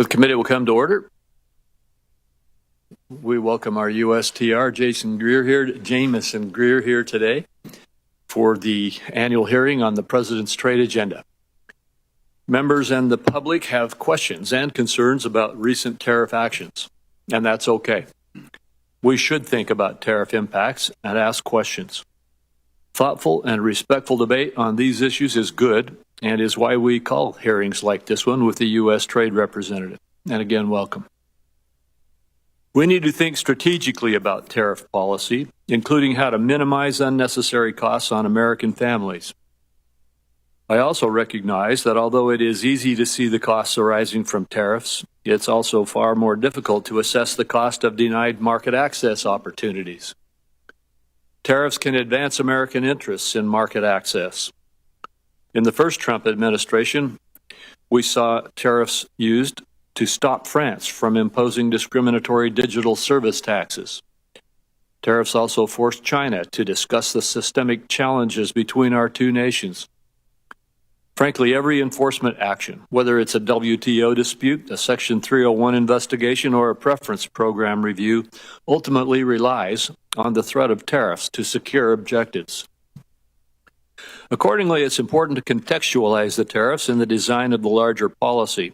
The committee will come to order. We welcome our USTR, Jameson Greer here today for the annual hearing on the President's trade agenda. Members and the public have questions and concerns about recent tariff actions, and that's okay. We should think about tariff impacts and ask questions. Thoughtful and respectful debate on these issues is good and is why we call hearings like this one with the U.S. Trade Representative. And again, welcome. We need to think strategically about tariff policy, including how to minimize unnecessary costs on American families. I also recognize that although it is easy to see the costs arising from tariffs, it's also far more difficult to assess the cost of denied market access opportunities. Tariffs can advance American interests in market access. In the first Trump administration, we saw tariffs used to stop France from imposing discriminatory digital service taxes. Tariffs also forced China to discuss the systemic challenges between our two nations. Frankly, every enforcement action, whether it's a WTO dispute, a Section 301 investigation, or a preference program review, ultimately relies on the threat of tariffs to secure objectives. Accordingly, it's important to contextualize the tariffs in the design of the larger policy.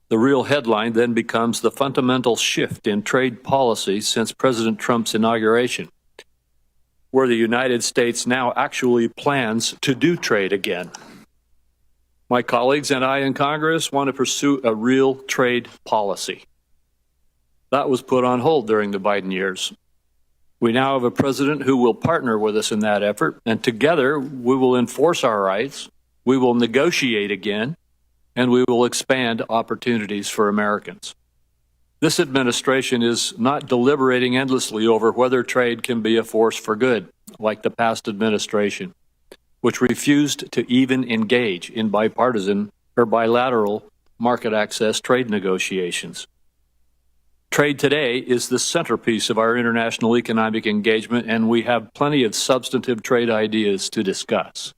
The real headline then becomes the fundamental shift in trade policy since President Trump's inauguration, where the United States now actually plans to do trade again. My colleagues and I in Congress want to pursue a real trade policy. That was put on hold during the Biden years. We now have a president who will partner with us in that effort, and together we will enforce our rights, we will negotiate again, and we will expand opportunities for Americans. This administration is not deliberating endlessly over whether trade can be a force for good, like the past administration, which refused to even engage in bipartisan or bilateral market access trade negotiations. Trade today is the centerpiece of our international economic engagement, and we have plenty of substantive trade ideas to discuss.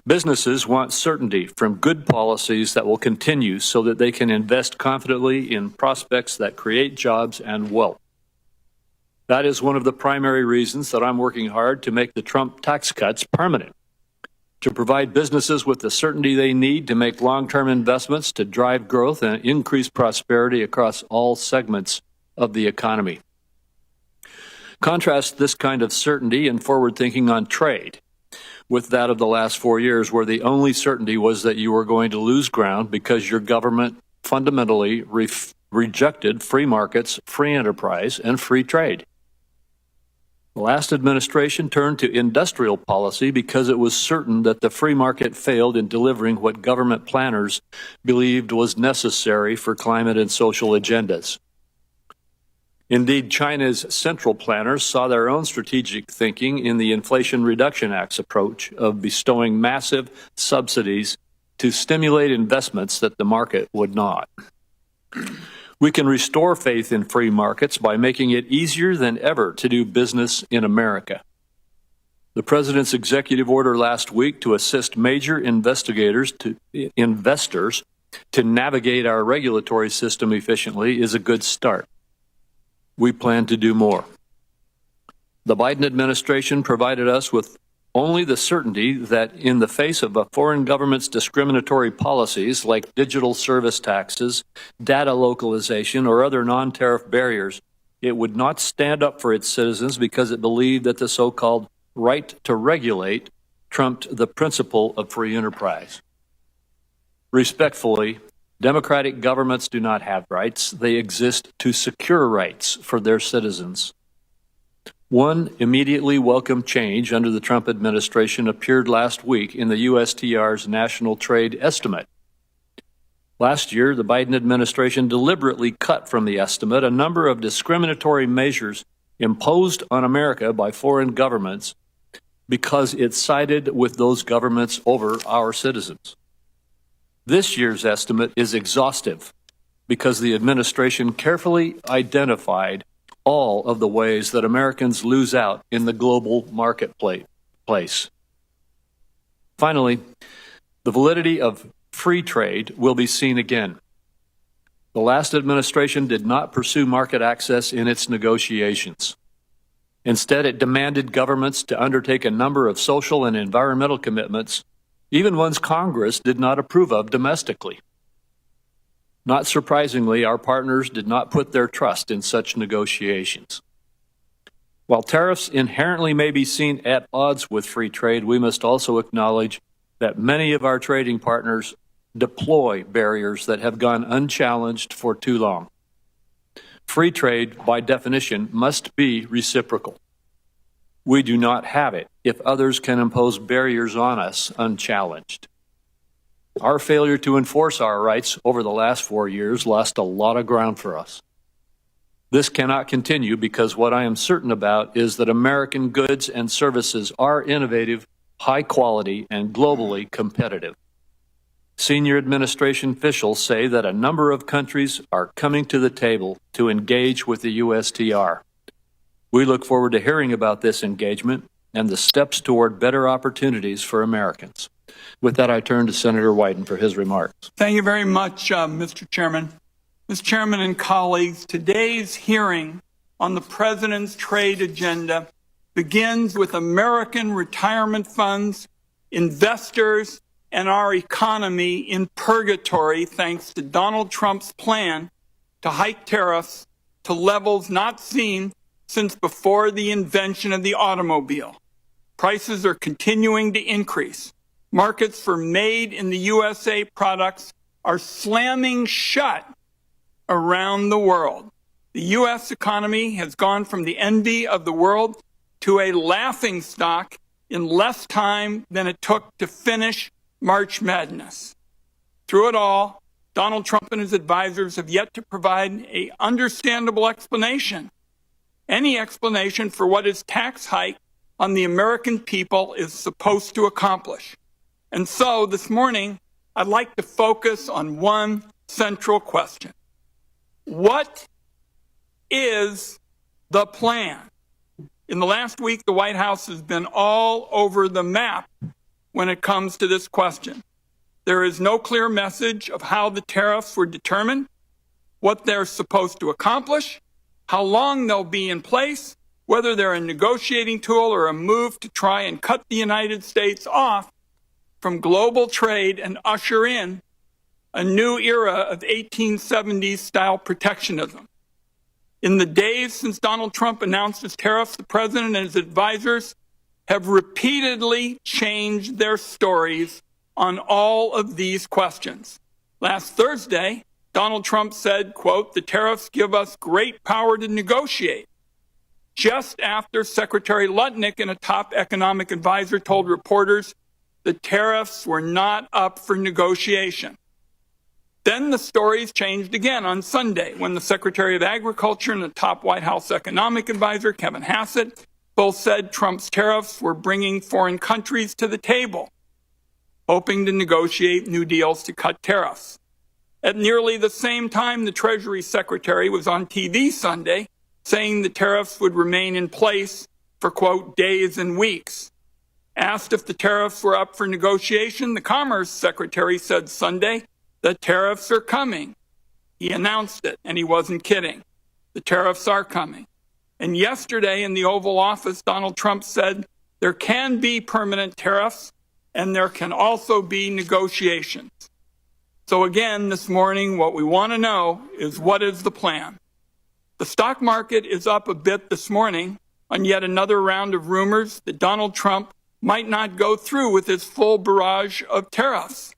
Businesses want certainty from good policies that will continue so that they can invest confidently in prospects that create jobs and wealth. That is one of the primary reasons that I'm working hard to make the Trump tax cuts permanent, to provide businesses with the certainty they need to make long-term investments to drive growth and increase prosperity across all segments of the economy. Contrast this kind of certainty and forward thinking on trade with that of the last 4 years, where the only certainty was that you were going to lose ground because your government fundamentally rejected free markets, free enterprise, and free trade. The last administration turned to industrial policy because it was certain that the free market failed in delivering what government planners believed was necessary for climate and social agendas. Indeed, China's central planners saw their own strategic thinking in the Inflation Reduction Act's approach of bestowing massive subsidies to stimulate investments that the market would not. We can restore faith in free markets by making it easier than ever to do business in America. The President's executive order last week to assist major investors to navigate our regulatory system efficiently is a good start. We plan to do more. The Biden administration provided us with only the certainty that in the face of a foreign government's discriminatory policies like digital service taxes, data localization, or other non-tariff barriers, it would not stand up for its citizens because it believed that the so-called right to regulate trumped the principle of free enterprise. Respectfully, democratic governments do not have rights. They exist to secure rights for their citizens. One immediately welcome change under the Trump administration appeared last week in the USTR's National Trade Estimate. Last year, the Biden administration deliberately cut from the estimate a number of discriminatory measures imposed on America by foreign governments because it sided with those governments over our citizens. This year's estimate is exhaustive because the administration carefully identified all of the ways that Americans lose out in the global marketplace. Finally, the validity of free trade will be seen again. The last administration did not pursue market access in its negotiations. Instead, it demanded governments to undertake a number of social and environmental commitments, even ones Congress did not approve of domestically. Not surprisingly, our partners did not put their trust in such negotiations. While tariffs inherently may be seen at odds with free trade, we must also acknowledge that many of our trading partners deploy barriers that have gone unchallenged for too long. Free trade, by definition, must be reciprocal. We do not have it if others can impose barriers on us unchallenged. Our failure to enforce our rights over the last 4 years lost a lot of ground for us. This cannot continue because what I am certain about is that American goods and services are innovative, high quality, and globally competitive. Senior administration officials say that a number of countries are coming to the table to engage with the USTR. We look forward to hearing about this engagement and the steps toward better opportunities for Americans. With that, I turn to Senator Wyden for his remarks. Thank you very much, Mr. Chairman. Mr. Chairman and colleagues, today's hearing on the President's trade agenda begins with American retirement funds, investors, and our economy in purgatory thanks to Donald Trump's plan to hike tariffs to levels not seen since before the invention of the automobile. Prices are continuing to increase. Markets for made in the USA products are slamming shut around the world. The U.S. economy has gone from the envy of the world to a laughingstock in less time than it took to finish March Madness. Through it all, Donald Trump and his advisors have yet to provide an understandable explanation. Any explanation for what his tax hike on the American people is supposed to accomplish. And so this morning, I'd like to focus on one central question. What is the plan? In the last week, the White House has been all over the map when it comes to this question. There is no clear message of how the tariffs were determined, what they're supposed to accomplish, how long they'll be in place, whether they're a negotiating tool or a move to try and cut the United States off from global trade and usher in a new era of 1870s-style protectionism. In the days since Donald Trump announced his tariffs, the president and his advisors have repeatedly changed their stories on all of these questions. Last Thursday, Donald Trump said, quote, "The tariffs give us great power to negotiate," just after Secretary Lutnick and a top economic advisor told reporters the tariffs were not up for negotiation. Then the stories changed again on Sunday when the Secretary of Agriculture and the top White House economic advisor, Kevin Hassett, both said Trump's tariffs were bringing foreign countries to the table, hoping to negotiate new deals to cut tariffs. At nearly the same time, the Treasury Secretary was on TV Sunday saying the tariffs would remain in place for, quote, days and weeks. Asked if the tariffs were up for negotiation, the Commerce Secretary said Sunday, "The tariffs are coming." He announced it, and he wasn't kidding. The tariffs are coming. And yesterday in the Oval Office, Donald Trump said there can be permanent tariffs and there can also be negotiations. So again, this morning, what we want to know is what is the plan? The stock market is up a bit this morning on yet another round of rumors that Donald Trump might not go through with his full barrage of tariffs.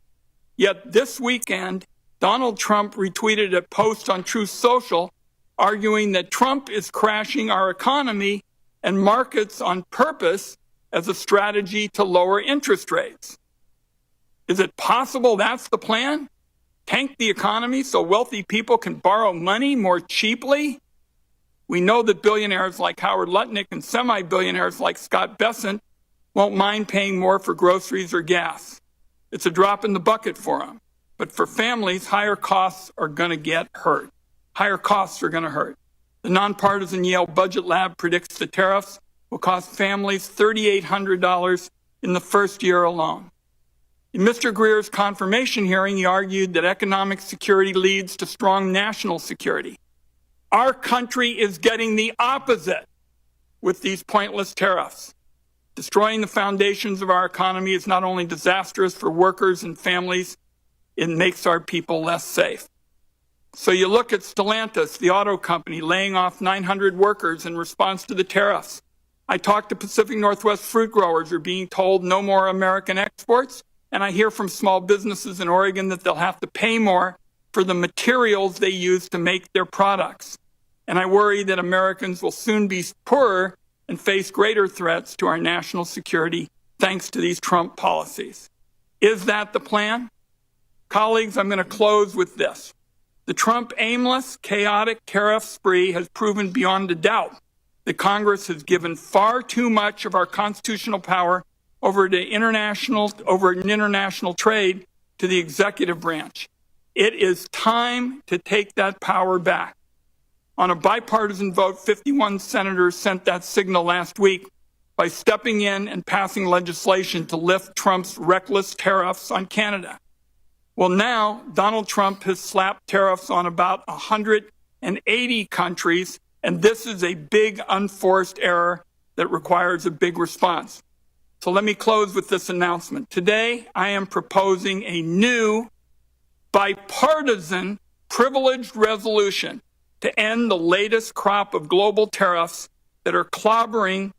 Yet this weekend, Donald Trump retweeted a post on Truth Social arguing that Trump is crashing our economy and markets on purpose as a strategy to lower interest rates. Is it possible that's the plan? Tank the economy so wealthy people can borrow money more cheaply? We know that billionaires like Howard Lutnick and semi-billionaires like Scott Bessent won't mind paying more for groceries or gas. It's a drop in the bucket for them. But for families, higher costs are going to get hurt. Higher costs are going to hurt. The nonpartisan Yale Budget Lab predicts the tariffs will cost families $3,800 in the first year alone. In Mr. Greer's confirmation hearing, he argued that economic security leads to strong national security. Our country is getting the opposite with these pointless tariffs. Destroying the foundations of our economy is not only disastrous for workers and families, it makes our people less safe. So you look at Stellantis, the auto company, laying off 900 workers in response to the tariffs. I talked to Pacific Northwest fruit growers who are being told no more American exports, and I hear from small businesses in Oregon that they'll have to pay more for the materials they use to make their products. And I worry that Americans will soon be poorer and face greater threats to our national security thanks to these Trump policies. Is that the plan? Colleagues, I'm going to close with this. The Trump aimless, chaotic tariff spree has proven beyond a doubt that Congress has given far too much of our constitutional power over international trade to the executive branch. It is time to take that power back. On a bipartisan vote, 51 senators sent that signal last week by stepping in and passing legislation to lift Trump's reckless tariffs on Canada. Well, now Donald Trump has slapped tariffs on about 180 countries, and this is a big unforced error that requires a big response. So let me close with this announcement. Today, I am proposing a new bipartisan privileged resolution to end the latest crop of global tariffs that are clobbering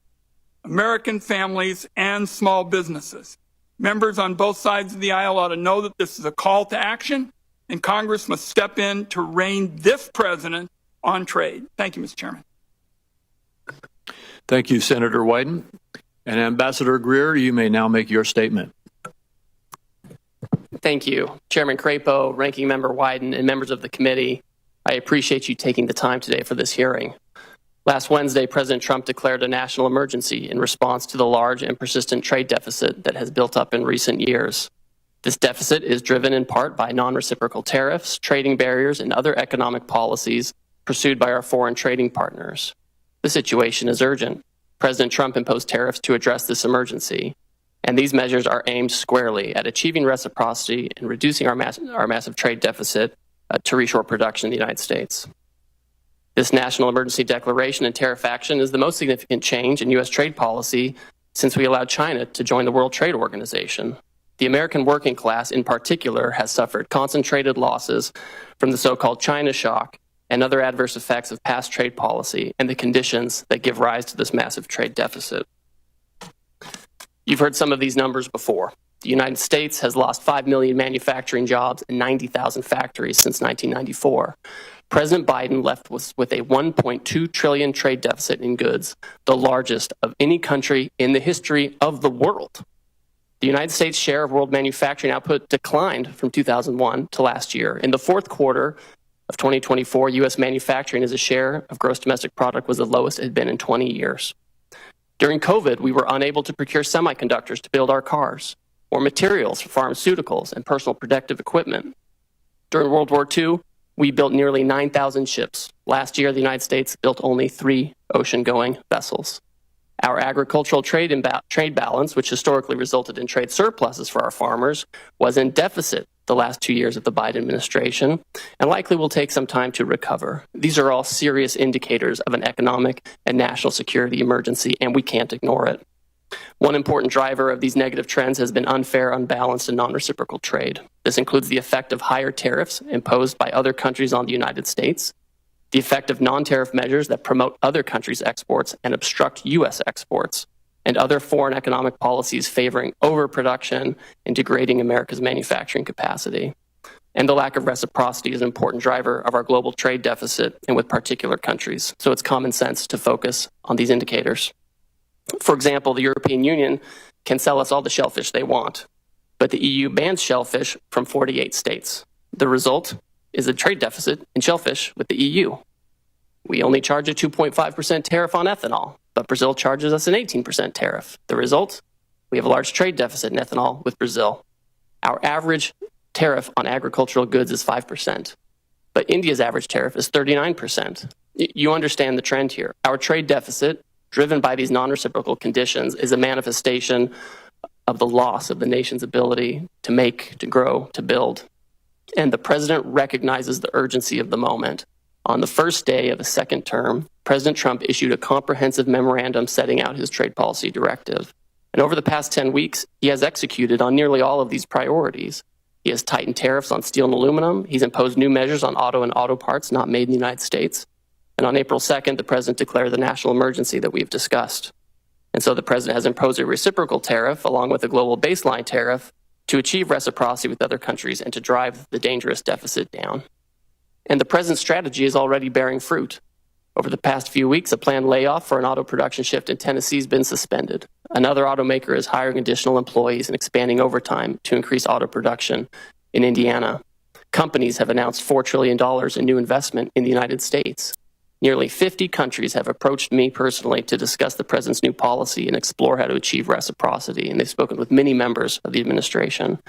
American families and small businesses. Members on both sides of the aisle ought to know that this is a call to action, and Congress must step in to rein this president on trade. Thank you, Mr. Chairman. Thank you, Senator Wyden. And Ambassador Greer, you may now make your statement. Thank you. Chairman Crapo, Ranking Member Wyden, and members of the committee, I appreciate you taking the time today for this hearing. Last Wednesday, President Trump declared a national emergency in response to the large and persistent trade deficit that has built up in recent years. This deficit is driven in part by non-reciprocal tariffs, trading barriers, and other economic policies pursued by our foreign trading partners. The situation is urgent. President Trump imposed tariffs to address this emergency, and these measures are aimed squarely at achieving reciprocity and reducing our massive trade deficit to reshore production in the United States. This national emergency declaration and tariff action is the most significant change in U.S. trade policy since we allowed China to join the World Trade Organization. The American working class, in particular, has suffered concentrated losses from the so-called China shock and other adverse effects of past trade policy and the conditions that give rise to this massive trade deficit. You've heard some of these numbers before. The United States has lost 5 million manufacturing jobs and 90,000 factories since 1994. President Biden left with a $1.2 trillion trade deficit in goods, the largest of any country in the history of the world. The United States' share of world manufacturing output declined from 2001 to last year. In the fourth quarter of 2024, U.S. manufacturing as a share of gross domestic product was the lowest it had been in 20 years. During COVID, we were unable to procure semiconductors to build our cars, or materials for pharmaceuticals and personal protective equipment. During World War II, we built nearly 9,000 ships. Last year, the United States built only 3 ocean-going vessels. Our agricultural trade balance, which historically resulted in trade surpluses for our farmers, was in deficit the last 2 years of the Biden administration and likely will take some time to recover. These are all serious indicators of an economic and national security emergency, and we can't ignore it. One important driver of these negative trends has been unfair, unbalanced, and non-reciprocal trade. This includes the effect of higher tariffs imposed by other countries on the United States, the effect of non-tariff measures that promote other countries' exports and obstruct U.S. exports, and other foreign economic policies favoring overproduction and degrading America's manufacturing capacity. And the lack of reciprocity is an important driver of our global trade deficit and with particular countries. So it's common sense to focus on these indicators. For example, the European Union can sell us all the shellfish they want, but the EU bans shellfish from 48 states. The result is a trade deficit in shellfish with the EU. We only charge a 2.5% tariff on ethanol, but Brazil charges us an 18% tariff. The result? We have a large trade deficit in ethanol with Brazil. Our average tariff on agricultural goods is 5%, but India's average tariff is 39%. You understand the trend here. Our trade deficit, driven by these non-reciprocal conditions, is a manifestation of the loss of the nation's ability to make, to grow, to build. And the president recognizes the urgency of the moment. On the first day of his second term, President Trump issued a comprehensive memorandum setting out his trade policy directive. And over the past 10 weeks, he has executed on nearly all of these priorities. He has tightened tariffs on steel and aluminum. He's imposed new measures on auto and auto parts not made in the United States. And on April 2nd, the president declared the national emergency that we've discussed. And so the president has imposed a reciprocal tariff along with a global baseline tariff to achieve reciprocity with other countries and to drive the dangerous deficit down. And the president's strategy is already bearing fruit. Over the past few weeks, a planned layoff for an auto production shift in Tennessee has been suspended. Another automaker is hiring additional employees and expanding overtime to increase auto production in Indiana. Companies have announced $4 trillion in new investment in the United States. Nearly 50 countries have approached me personally to discuss the president's new policy and explore how to achieve reciprocity, and they've spoken with many members of the administration.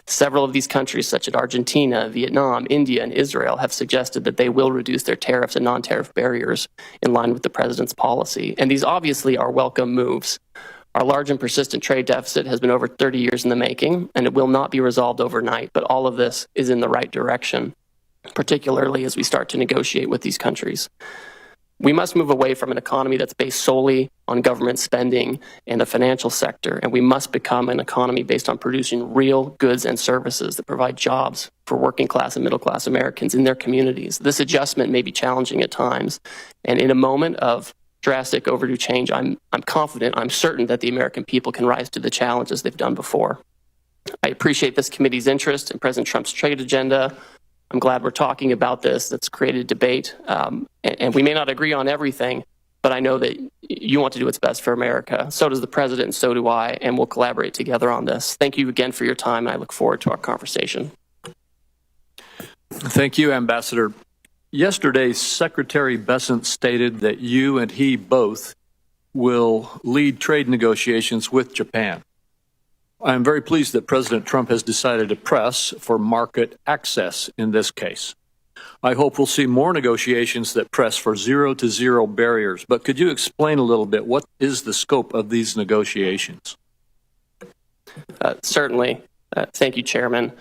Several of these countries, such as Argentina, Vietnam, India, and Israel, have suggested that they will reduce their tariffs and non-tariff barriers in line with the president's policy, and these obviously are welcome moves. Our large and persistent trade deficit has been over 30 years in the making, and it will not be resolved overnight, but all of this is in the right direction, particularly as we start to negotiate with these countries. We must move away from an economy that's based solely on government spending and the financial sector, and we must become an economy based on producing real goods and services that provide jobs for working class and middle class Americans in their communities. This adjustment may be challenging at times, and in a moment of drastic overdue change, I'm confident, I'm certain that the American people can rise to the challenges they've done before. I appreciate this committee's interest in President Trump's trade agenda. I'm glad we're talking about this. That's created debate. And we may not agree on everything, but I know that you want to do what's best for America. So does the president, and so do I, and we'll collaborate together on this. Thank you again for your time, and I look forward to our conversation. Thank you, Ambassador. Yesterday, Secretary Bessent stated that you and he both will lead trade negotiations with Japan. I am very pleased that President Trump has decided to press for market access in this case. I hope we'll see more negotiations that press for zero-to-zero barriers, but could you explain a little bit what is the scope of these negotiations? Certainly. Thank you, Chairman.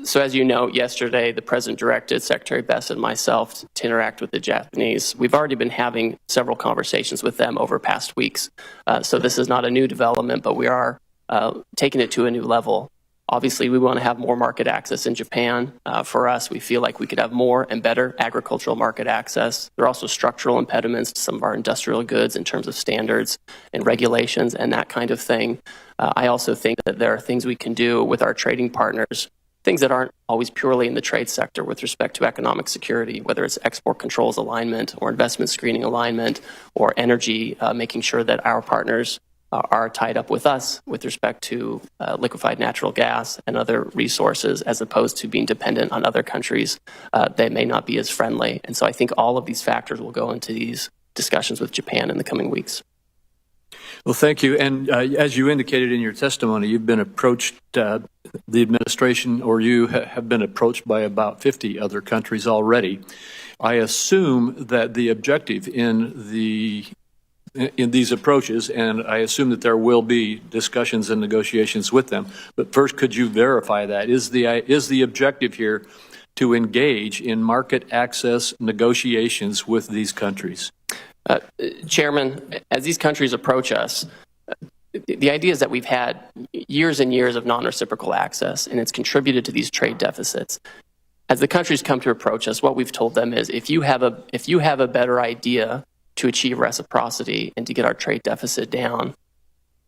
So as you know, yesterday the President directed Secretary Bessent and myself to interact with the Japanese. We've already been having several conversations with them over past weeks. So this is not a new development, but we are taking it to a new level. Obviously, we want to have more market access in Japan. For us, we feel like we could have more and better agricultural market access. There are also structural impediments to some of our industrial goods in terms of standards and regulations and that kind of thing. I also think that there are things we can do with our trading partners, things that aren't always purely in the trade sector with respect to economic security, whether it's export controls alignment or investment screening alignment or energy, making sure that our partners are tied up with us with respect to liquefied natural gas and other resources, as opposed to being dependent on other countries that may not be as friendly. And so I think all of these factors will go into these discussions with Japan in the coming weeks. Well, thank you. And as you indicated in your testimony, you've been approached, the administration or you have been approached by about 50 other countries already. I assume that the objective in these approaches, and I assume that there will be discussions and negotiations with them, but first, could you verify that? Is the objective here to engage in market access negotiations with these countries? Chairman, as these countries approach us, the idea is that we've had years and years of non-reciprocal access, and it's contributed to these trade deficits. As the countries come to approach us, what we've told them is, if you have a better idea to achieve reciprocity and to get our trade deficit down,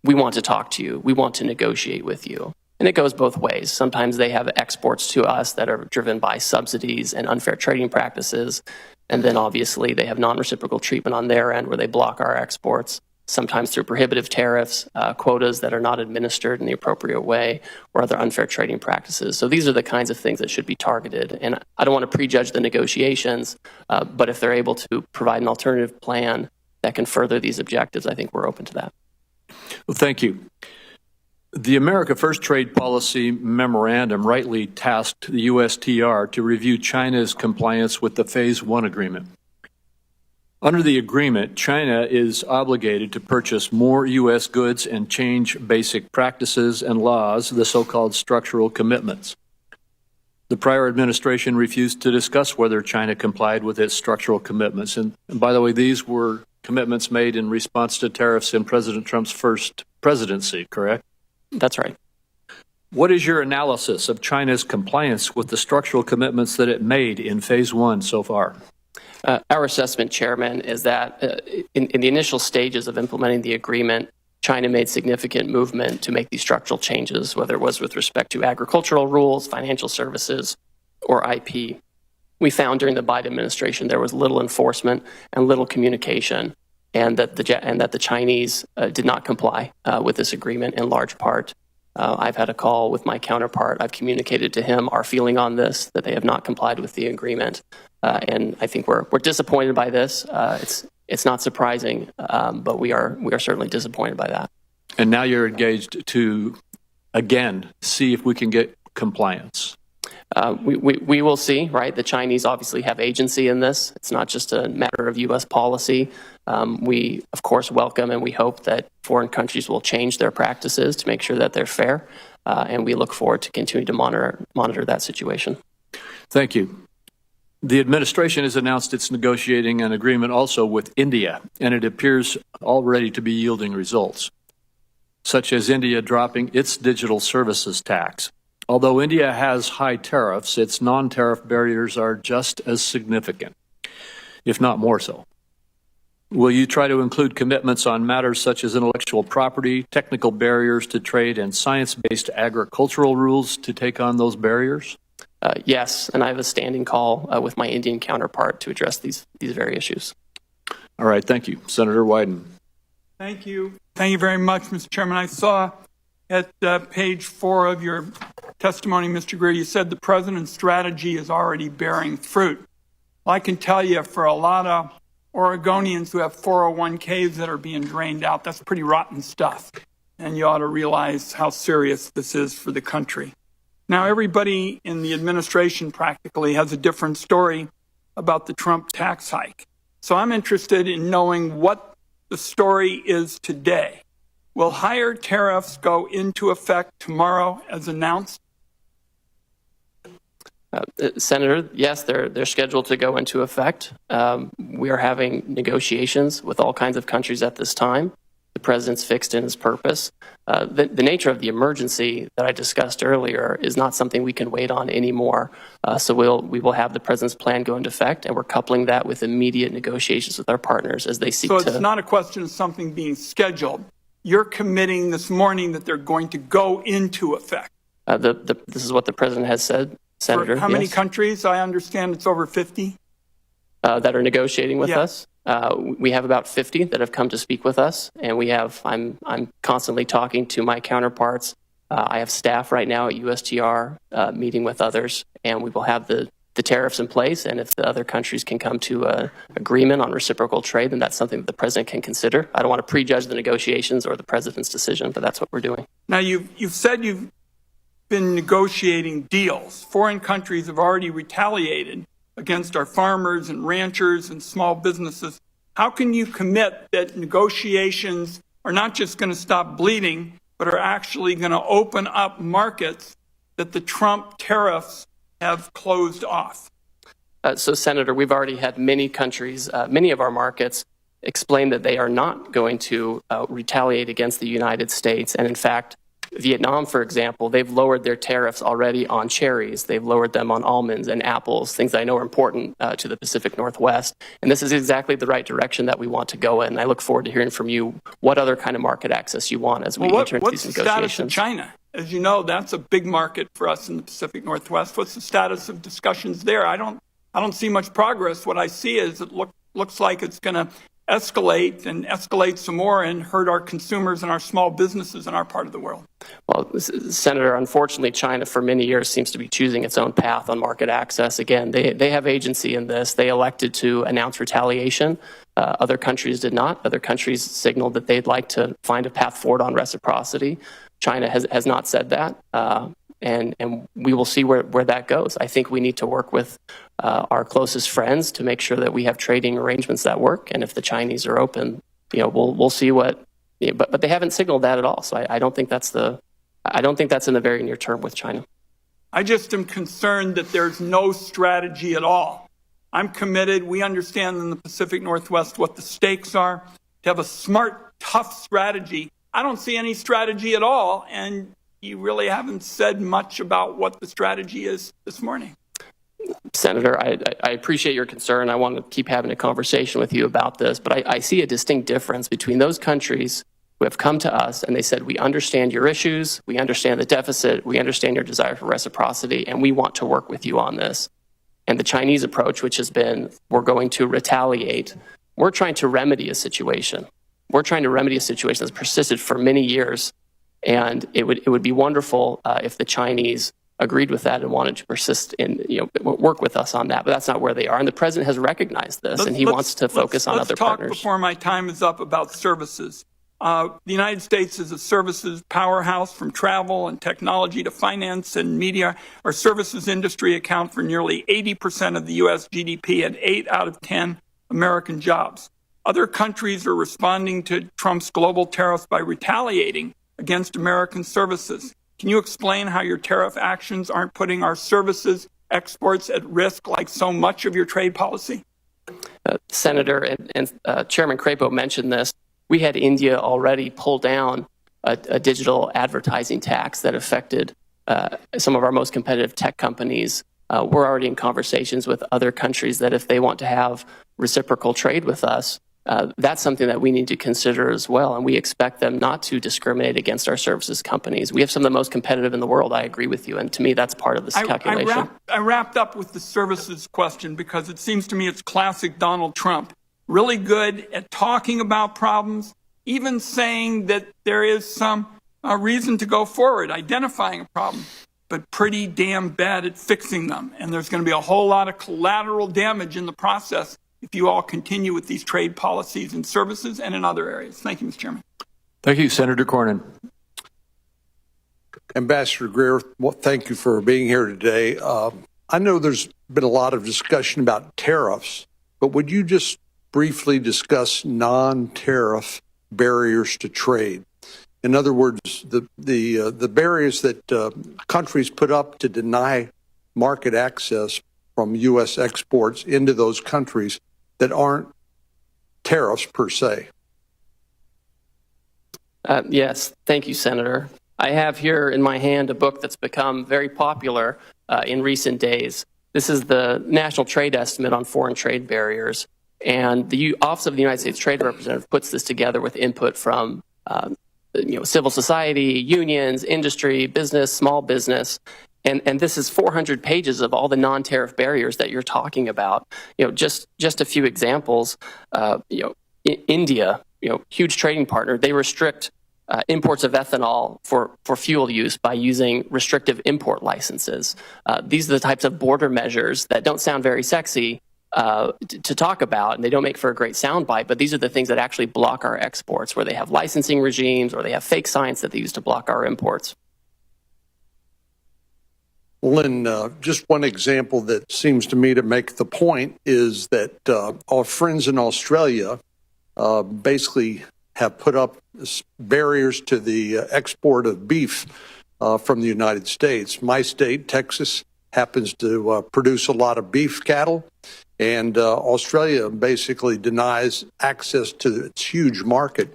we want to talk to you. We want to negotiate with you. And it goes both ways. Sometimes they have exports to us that are driven by subsidies and unfair trading practices. And then obviously they have non-reciprocal treatment on their end where they block our exports, sometimes through prohibitive tariffs, quotas that are not administered in the appropriate way, or other unfair trading practices. So these are the kinds of things that should be targeted. And I don't want to prejudge the negotiations, but if they're able to provide an alternative plan that can further these objectives, I think we're open to that. Well, thank you. The America First Trade Policy Memorandum rightly tasked the USTR to review China's compliance with the Phase 1 agreement. Under the agreement, China is obligated to purchase more U.S. goods and change basic practices and laws, the so-called structural commitments. The prior administration refused to discuss whether China complied with its structural commitments. And by the way, these were commitments made in response to tariffs in President Trump's first presidency, correct? That's right. What is your analysis of China's compliance with the structural commitments that it made in Phase 1 so far? Our assessment, Chairman, is that in the initial stages of implementing the agreement, China made significant movement to make these structural changes, whether it was with respect to agricultural rules, financial services, or IP. We found during the Biden administration there was little enforcement and little communication, and that the Chinese did not comply with this agreement in large part. I've had a call with my counterpart. I've communicated to him our feeling on this, that they have not complied with the agreement. And I think we're disappointed by this. It's not surprising, but we are certainly disappointed by that. And now you're engaged to, again, see if we can get compliance. We will see, right? The Chinese obviously have agency in this. It's not just a matter of U.S. policy. We, of course, welcome and we hope that foreign countries will change their practices to make sure that they're fair. And we look forward to continuing to monitor that situation. Thank you. The administration has announced it's negotiating an agreement also with India, and it appears already to be yielding results, such as India dropping its digital services tax. Although India has high tariffs, its non-tariff barriers are just as significant, if not more so. Will you try to include commitments on matters such as intellectual property, technical barriers to trade, and science-based agricultural rules to take on those barriers? Yes, and I have a standing call with my Indian counterpart to address these very issues. All right, thank you. Senator Wyden. Thank you. Thank you very much, Mr. Chairman. I saw at page 4 of your testimony, Mr. Greer, you said the president's strategy is already bearing fruit. Well, I can tell you for a lot of Oregonians who have 401ks that are being drained out, that's pretty rotten stuff. And you ought to realize how serious this is for the country. Now, everybody in the administration practically has a different story about the Trump tax hike. So I'm interested in knowing what the story is today. Will higher tariffs go into effect tomorrow as announced? Senator, yes, they're scheduled to go into effect. We are having negotiations with all kinds of countries at this time. The president's fixed in his purpose. The nature of the emergency that I discussed earlier is not something we can wait on anymore. So we will have the president's plan go into effect, and we're coupling that with immediate negotiations with our partners as they seek to. So it's not a question of something being scheduled. You're committing this morning that they're going to go into effect. This is what the president has said, Senator. For how many countries? I understand it's over 50. That are negotiating with Yes. us. We have about 50 that have come to speak with us, and I'm constantly talking to my counterparts. I have staff right now at USTR meeting with others, and we will have the tariffs in place. And if the other countries can come to an agreement on reciprocal trade, then that's something that the president can consider. I don't want to prejudge the negotiations or the president's decision, but that's what we're doing. Now, you've said you've been negotiating deals. Foreign countries have already retaliated against our farmers and ranchers and small businesses. How can you commit that negotiations are not just going to stop bleeding, but are actually going to open up markets that the Trump tariffs have closed off? So, Senator, we've already had many countries, many of our markets, explain that they are not going to retaliate against the United States. And in fact, Vietnam, for example, they've lowered their tariffs already on cherries. They've lowered them on almonds and apples, things that I know are important to the Pacific Northwest. And this is exactly the right direction that we want to go in. I look forward to hearing from you what other kind of market access you want as we enter into these negotiations. What's the status of China? As you know, that's a big market for us in the Pacific Northwest. What's the status of discussions there? I don't see much progress. What I see is it looks like it's going to escalate and escalate some more and hurt our consumers and our small businesses in our part of the world. Well, Senator, unfortunately, China for many years seems to be choosing its own path on market access. Again, they have agency in this. They elected to announce retaliation. Other countries did not. Other countries signaled that they'd like to find a path forward on reciprocity. China has not said that. and we will see where that goes. I think we need to work with our closest friends to make sure that we have trading arrangements that work. And if the Chinese are open, we'll see what. But they haven't signaled that at all. So I don't think that's in the very near term with China. I just am concerned that there's no strategy at all. I'm committed. We understand in the Pacific Northwest what the stakes are. To have a smart, tough strategy. I don't see any strategy at all, and you really haven't said much about what the strategy is this morning. Senator, I appreciate your concern. I want to keep having a conversation with you about this, but I see a distinct difference between those countries who have come to us and they said, we understand your issues, we understand the deficit, we understand your desire for reciprocity, and we want to work with you on this. And the Chinese approach, which has been, we're going to retaliate. We're trying to remedy a situation. We're trying to remedy a situation that's persisted for many years, and it would be wonderful if the Chinese agreed with that and wanted to persist in, work with us on that. But that's not where they are. And the president has recognized this, and he wants to focus on other partners. Let's talk before my time is up about services. The United States is a services powerhouse, from travel and technology to finance and media. Our services industry account for nearly 80% of the U.S. GDP and 8 out of 10 American jobs. Other countries are responding to Trump's global tariffs by retaliating against American services. Can you explain how your tariff actions aren't putting our services exports at risk like so much of your trade policy? Senator and Chairman Crapo mentioned this. We had India already pull down a digital advertising tax that affected some of our most competitive tech companies. We're already in conversations with other countries that if they want to have reciprocal trade with us, that's something that we need to consider as well. And we expect them not to discriminate against our services companies. We have some of the most competitive in the world. I agree with you. And to me, that's part of this calculation. I wrapped up with the services question because it seems to me it's classic Donald Trump. Really good at talking about problems, even saying that there is some reason to go forward, identifying a problem, but pretty damn bad at fixing them. And there's going to be a whole lot of collateral damage in the process if you all continue with these trade policies in services and in other areas. Thank you, Mr. Chairman. Thank you, Senator Cornyn. Ambassador Greer, thank you for being here today. I know there's been a lot of discussion about tariffs, but would you just briefly discuss non-tariff barriers to trade? In other words, the barriers that countries put up to deny market access from U.S. exports into those countries that aren't tariffs per se. Yes, thank you, Senator. I have here in my hand a book that's become very popular in recent days. This is the National Trade Estimate on Foreign Trade Barriers. And the Office of the United States Trade Representative puts this together with input from civil society, unions, industry, business, small business. And this is 400 pages of all the non-tariff barriers that you're talking about. Just a few examples. India, huge trading partner, they restrict imports of ethanol for fuel use by using restrictive import licenses. These are the types of border measures that don't sound very sexy to talk about, and they don't make for a great soundbite, but these are the things that actually block our exports, where they have licensing regimes or they have fake science that they use to block our imports. Lynn, just one example that seems to me to make the point is that our friends in Australia basically have put up barriers to the export of beef from the United States. My state, Texas, happens to produce a lot of beef cattle, and Australia basically denies access to its huge market,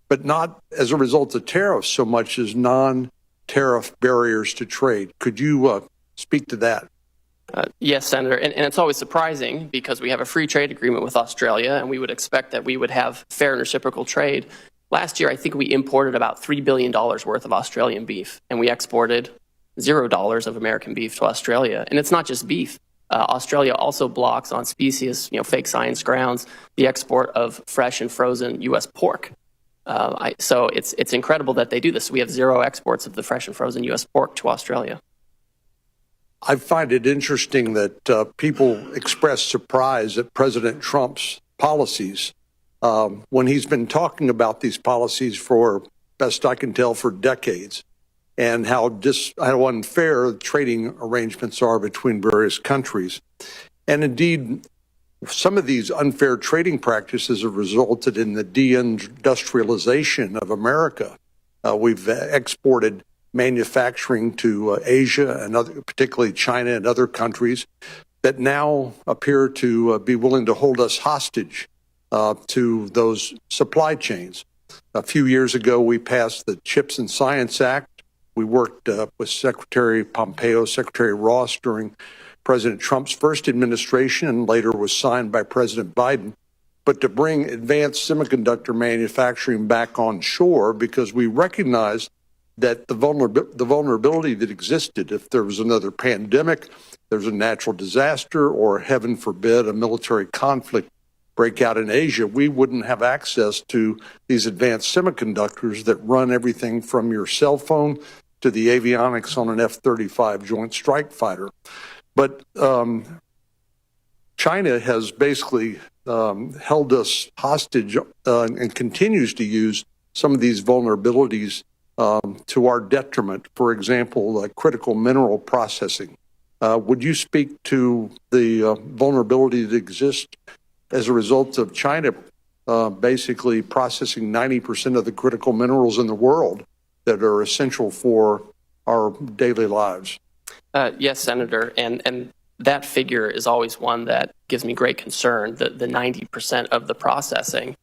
but not as a result of tariffs so much as non-tariff barriers to trade. Could you speak to that? Yes, Senator, and it's always surprising because we have a free trade agreement with Australia, and we would expect that we would have fair and reciprocal trade. Last year, I think we imported about $3 billion worth of Australian beef, and we exported $0 of American beef to Australia. And it's not just beef. Australia also blocks on species, fake science grounds, the export of fresh and frozen U.S. pork. So it's incredible that they do this. We have zero exports of the fresh and frozen U.S. pork to Australia. I find it interesting that people express surprise at President Trump's policies when he's been talking about these policies for, best I can tell, for decades. and how unfair trading arrangements are between various countries. And indeed, some of these unfair trading practices have resulted in the deindustrialization of America. We've exported manufacturing to Asia and particularly China and other countries that now appear to be willing to hold us hostage to those supply chains. A few years ago, we passed the Chips and Science Act. We worked with Secretary Pompeo, Secretary Ross during President Trump's first administration and later was signed by President Biden, but to bring advanced semiconductor manufacturing back on shore because we recognized that the vulnerability that existed if there was another pandemic, there's a natural disaster, or heaven forbid, a military conflict break out in Asia, we wouldn't have access to these advanced semiconductors that run everything from your cell phone to the avionics on an F-35 Joint Strike Fighter. But China has basically held us hostage and continues to use some of these vulnerabilities to our detriment. For example, critical mineral processing. Would you speak to the vulnerability that exists as a result of China basically processing 90% of the critical minerals in the world that are essential for our daily lives? Yes, Senator, and that figure is always one that gives me great concern, the 90% of the processing.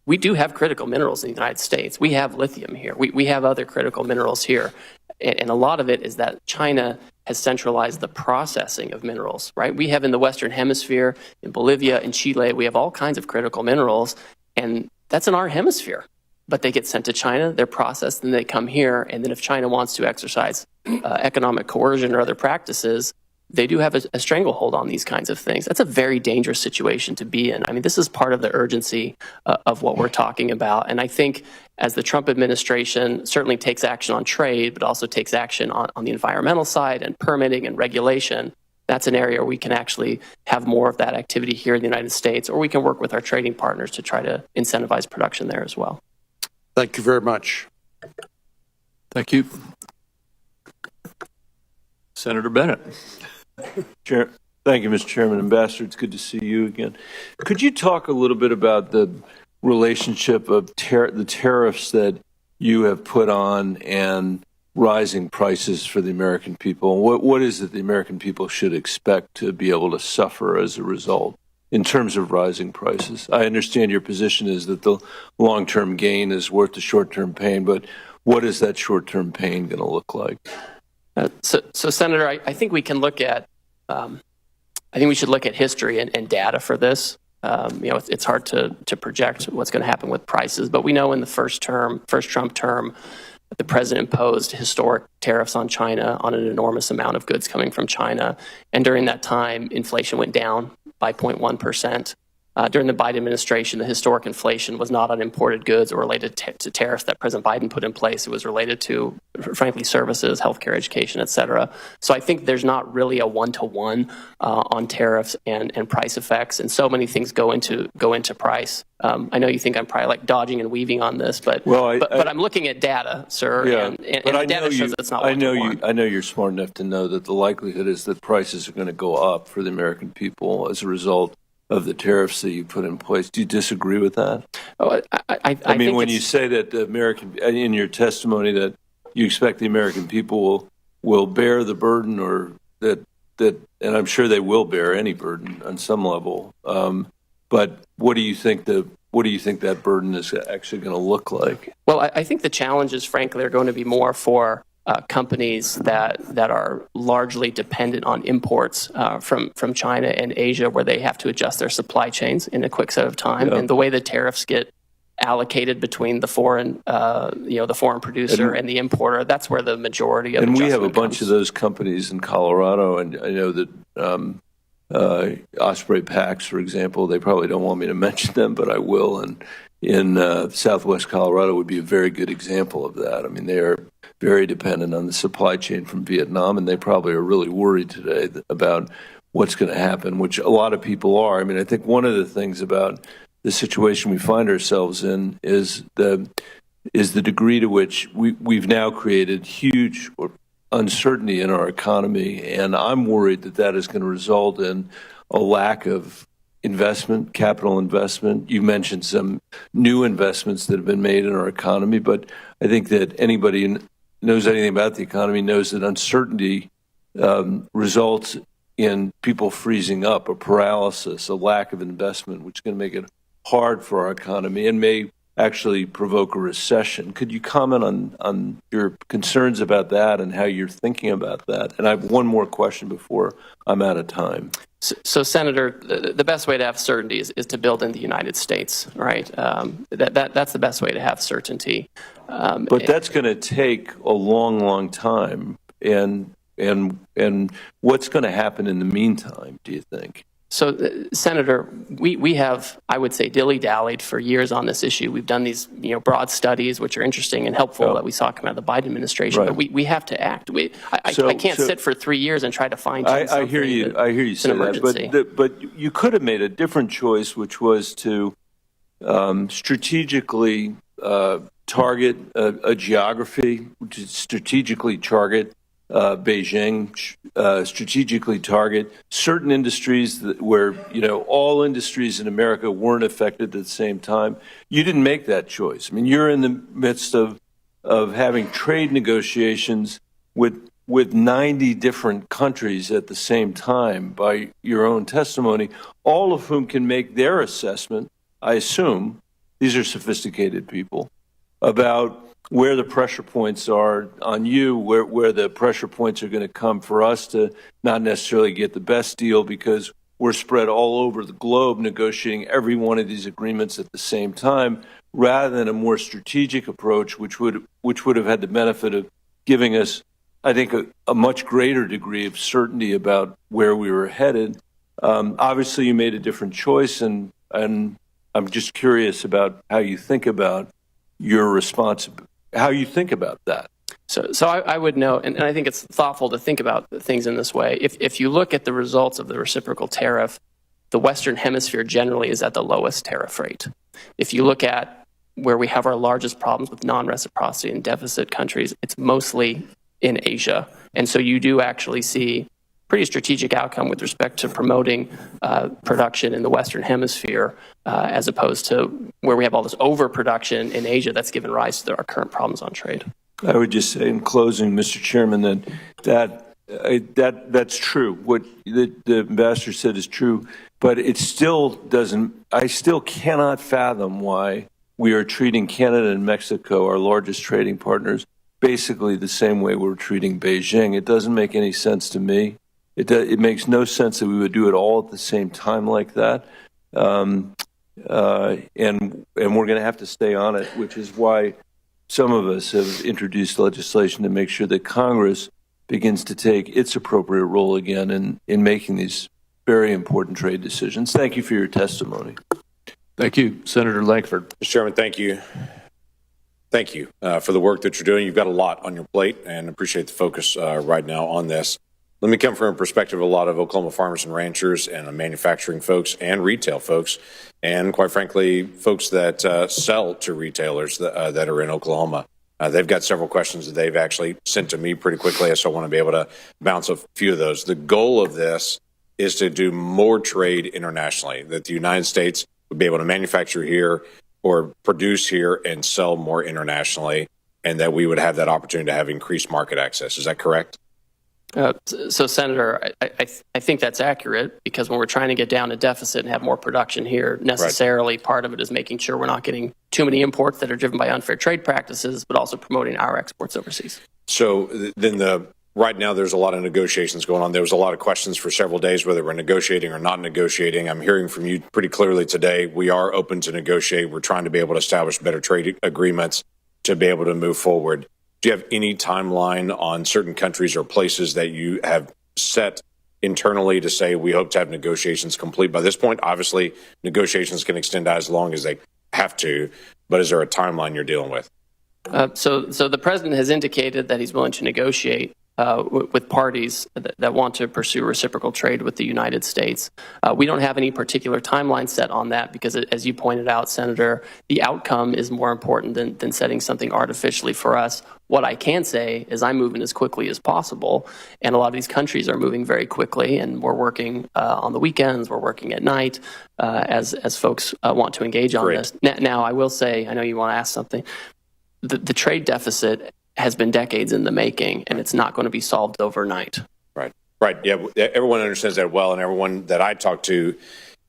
We do have critical minerals in the United States. We have lithium here. We have other critical minerals here. And a lot of it is that China has centralized the processing of minerals, right? We have in the Western Hemisphere, in Bolivia, in Chile, we have all kinds of critical minerals, and that's in our hemisphere. But they get sent to China, they're processed, and they come here. And then if China wants to exercise economic coercion or other practices, they do have a stranglehold on these kinds of things. That's a very dangerous situation to be in. I mean, this is part of the urgency of what we're talking about. And I think as the Trump administration certainly takes action on trade, but also takes action on the environmental side and permitting and regulation, that's an area where we can actually have more of that activity here in the United States, or we can work with our trading partners to try to incentivize production there as well. Thank you very much. Thank you. Senator Bennett. Thank you, Mr. Chairman. Ambassador, it's good to see you again. Could you talk a little bit about the relationship of the tariffs that you have put on and rising prices for the American people? What is it the American people should expect to be able to suffer as a result in terms of rising prices? I understand your position is that the long-term gain is worth the short-term pain, but what is that short-term pain going to look like? So Senator, I think we can look at, I think we should look at history and data for this. It's hard to project what's going to happen with prices, but we know in the first Trump term, the president imposed historic tariffs on China on an enormous amount of goods coming from China. And during that time, inflation went down by 0.1%. During the Biden administration, the historic inflation was not on imported goods or related to tariffs that President Biden put in place. It was related to, frankly, services, healthcare, education, et cetera. So I think there's not really a one-to-one on tariffs and price effects, and so many things go into price. I know you think I'm probably like dodging and weaving on this, but I'm looking at data, sir, yeah, and the data shows it's not one-to-one. I know you're smart enough to know that the likelihood is that prices are going to go up for the American people as a result of the tariffs that you put in place. Do you disagree with that? Oh, I mean, when you say that the American, in your testimony, that you expect the American people will bear the burden, or that, and I'm sure they will bear any burden on some level. But what do you think that burden is actually going to look like? Well, I think the challenges, frankly, are going to be more for companies that are largely dependent on imports from China and Asia, where they have to adjust their supply chains in a quick set of time. Yeah. And the way the tariffs get allocated between the foreign producer and the importer, that's where the majority of and we have a bunch of those companies in Colorado, and I know that Osprey Packs, for example, they probably don't want me to mention them, but I will. And in Southwest Colorado would be a very good example of that. I mean, they are very dependent on the supply chain from Vietnam, and they probably are really worried today about what's going to happen, which a lot of people are. I mean, I think one of the things about the situation we find ourselves in is is the degree to which we've now created huge uncertainty in our economy, and I'm worried that that is going to result in a lack of investment, capital investment. You mentioned some new investments that have been made in our economy, but I think that anybody who knows anything about the economy knows that uncertainty results in people freezing up, a paralysis, a lack of investment, which is going to make it hard for our economy and may actually provoke a recession. Could you comment on your concerns about that and how you're thinking about that? And I have one more question before I'm out of time. So Senator, the best way to have certainty is to build in the United States, right? That's the best way to have certainty. But that's going to take a long, long time. And what's going to happen in the meantime, do you think? So, Senator, we have, I would say, dilly-dallied for years on this issue. We've done these, broad studies, which are interesting and helpful that we saw come out of the Biden administration. Right. But we have to act. I can't sit for 3 years and try to find something. I hear you. I hear you say that. But you could have made a different choice, which was to strategically target a geography, to strategically target Beijing, strategically target certain industries where, all industries in America weren't affected at the same time. You didn't make that choice. I mean, you're in the midst of having trade negotiations with 90 different countries at the same time by your own testimony, all of whom can make their assessment, I assume, these are sophisticated people, about where the pressure points are on you, where the pressure points are going to come for us to not necessarily get the best deal because we're spread all over the globe negotiating every one of these agreements at the same time, rather than a more strategic approach, which would have had the benefit of giving us, I think, a much greater degree of certainty about where we were headed. Obviously, you made a different choice, and I'm just curious about how you think about your responsibility. How you think about that. So I would note, and I think it's thoughtful to think about things in this way. If you look at the results of the reciprocal tariff, the Western Hemisphere generally is at the lowest tariff rate. If you look at where we have our largest problems with non-reciprocity and deficit countries, it's mostly in Asia. And so you do actually see pretty strategic outcome with respect to promoting production in the Western Hemisphere as opposed to where we have all this overproduction in Asia that's given rise to our current problems on trade. I would just say in closing, Mr. Chairman, that's true. What the ambassador said is true, but it still doesn't. I still cannot fathom why we are treating Canada and Mexico, our largest trading partners, basically the same way we're treating Beijing. It doesn't make any sense to me. It makes no sense that we would do it all at the same time like that. And we're going to have to stay on it, which is why some of us have introduced legislation to make sure that Congress begins to take its appropriate role again in making these very important trade decisions. Thank you for your testimony. Thank you, Senator Lankford. Mr. Chairman, thank you. Thank you for the work that you're doing. You've got a lot on your plate, and appreciate the focus right now on this. Let me come from a perspective of a lot of Oklahoma farmers and ranchers and manufacturing folks and retail folks, and quite frankly, folks that sell to retailers that are in Oklahoma. They've got several questions that they've actually sent to me pretty quickly, so I want to be able to bounce a few of those. The goal of this is to do more trade internationally, that the United States would be able to manufacture here or produce here and sell more internationally, and that we would have that opportunity to have increased market access. Is that correct? So, Senator, I think that's accurate, because when we're trying to get down a deficit and have more production here, necessarily part of it is making sure we're not getting too many imports that are driven by unfair trade practices, but also promoting our exports overseas. So then right now there's a lot of negotiations going on. There was a lot of questions for several days whether we're negotiating or not negotiating. I'm hearing from you pretty clearly today. We are open to negotiate. We're trying to be able to establish better trade agreements to be able to move forward. Do you have any timeline on certain countries or places that you have set internally to say we hope to have negotiations complete by this point? Obviously, negotiations can extend as long as they have to, but is there a timeline you're dealing with? So the president has indicated that he's willing to negotiate. with parties that want to pursue reciprocal trade with the United States. We don't have any particular timeline set on that because, as you pointed out, Senator, the outcome is more important than setting something artificially for us. What I can say is I'm moving as quickly as possible, and a lot of these countries are moving very quickly, and we're working on the weekends, we're working at night as folks want to engage on this. Now, I will say, I know you want to ask something. The trade deficit has been decades in the making, and it's not going to be solved overnight. Right. Yeah. Everyone understands that well, and everyone that I talk to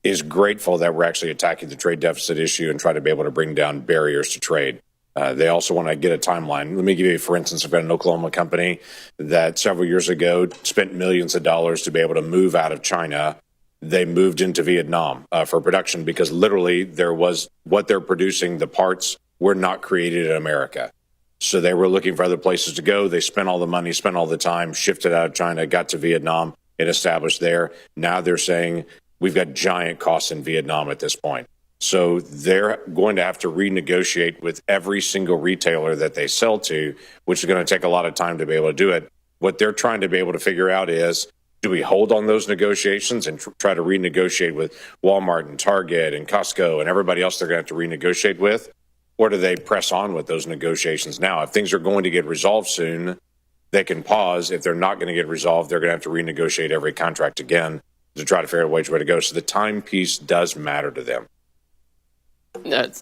is grateful that we're actually attacking the trade deficit issue and try to be able to bring down barriers to trade. They also want to get a timeline. Let me give you, for instance, I've got an Oklahoma company that several years ago spent millions of dollars to be able to move out of China. They moved into Vietnam for production because literally there was what they're producing, the parts were not created in America. So they were looking for other places to go. They spent all the money, spent all the time, shifted out of China, got to Vietnam, and established there. Now they're saying we've got giant costs in Vietnam at this point. So they're going to have to renegotiate with every single retailer that they sell to, which is going to take a lot of time to be able to do it. What they're trying to be able to figure out is, do we hold on those negotiations and try to renegotiate with Walmart and Target and Costco and everybody else they're going to have to renegotiate with? Or do they press on with those negotiations now? If things are going to get resolved soon, they can pause. If they're not going to get resolved, they're going to have to renegotiate every contract again to try to figure out which way to go. So the time piece does matter to them.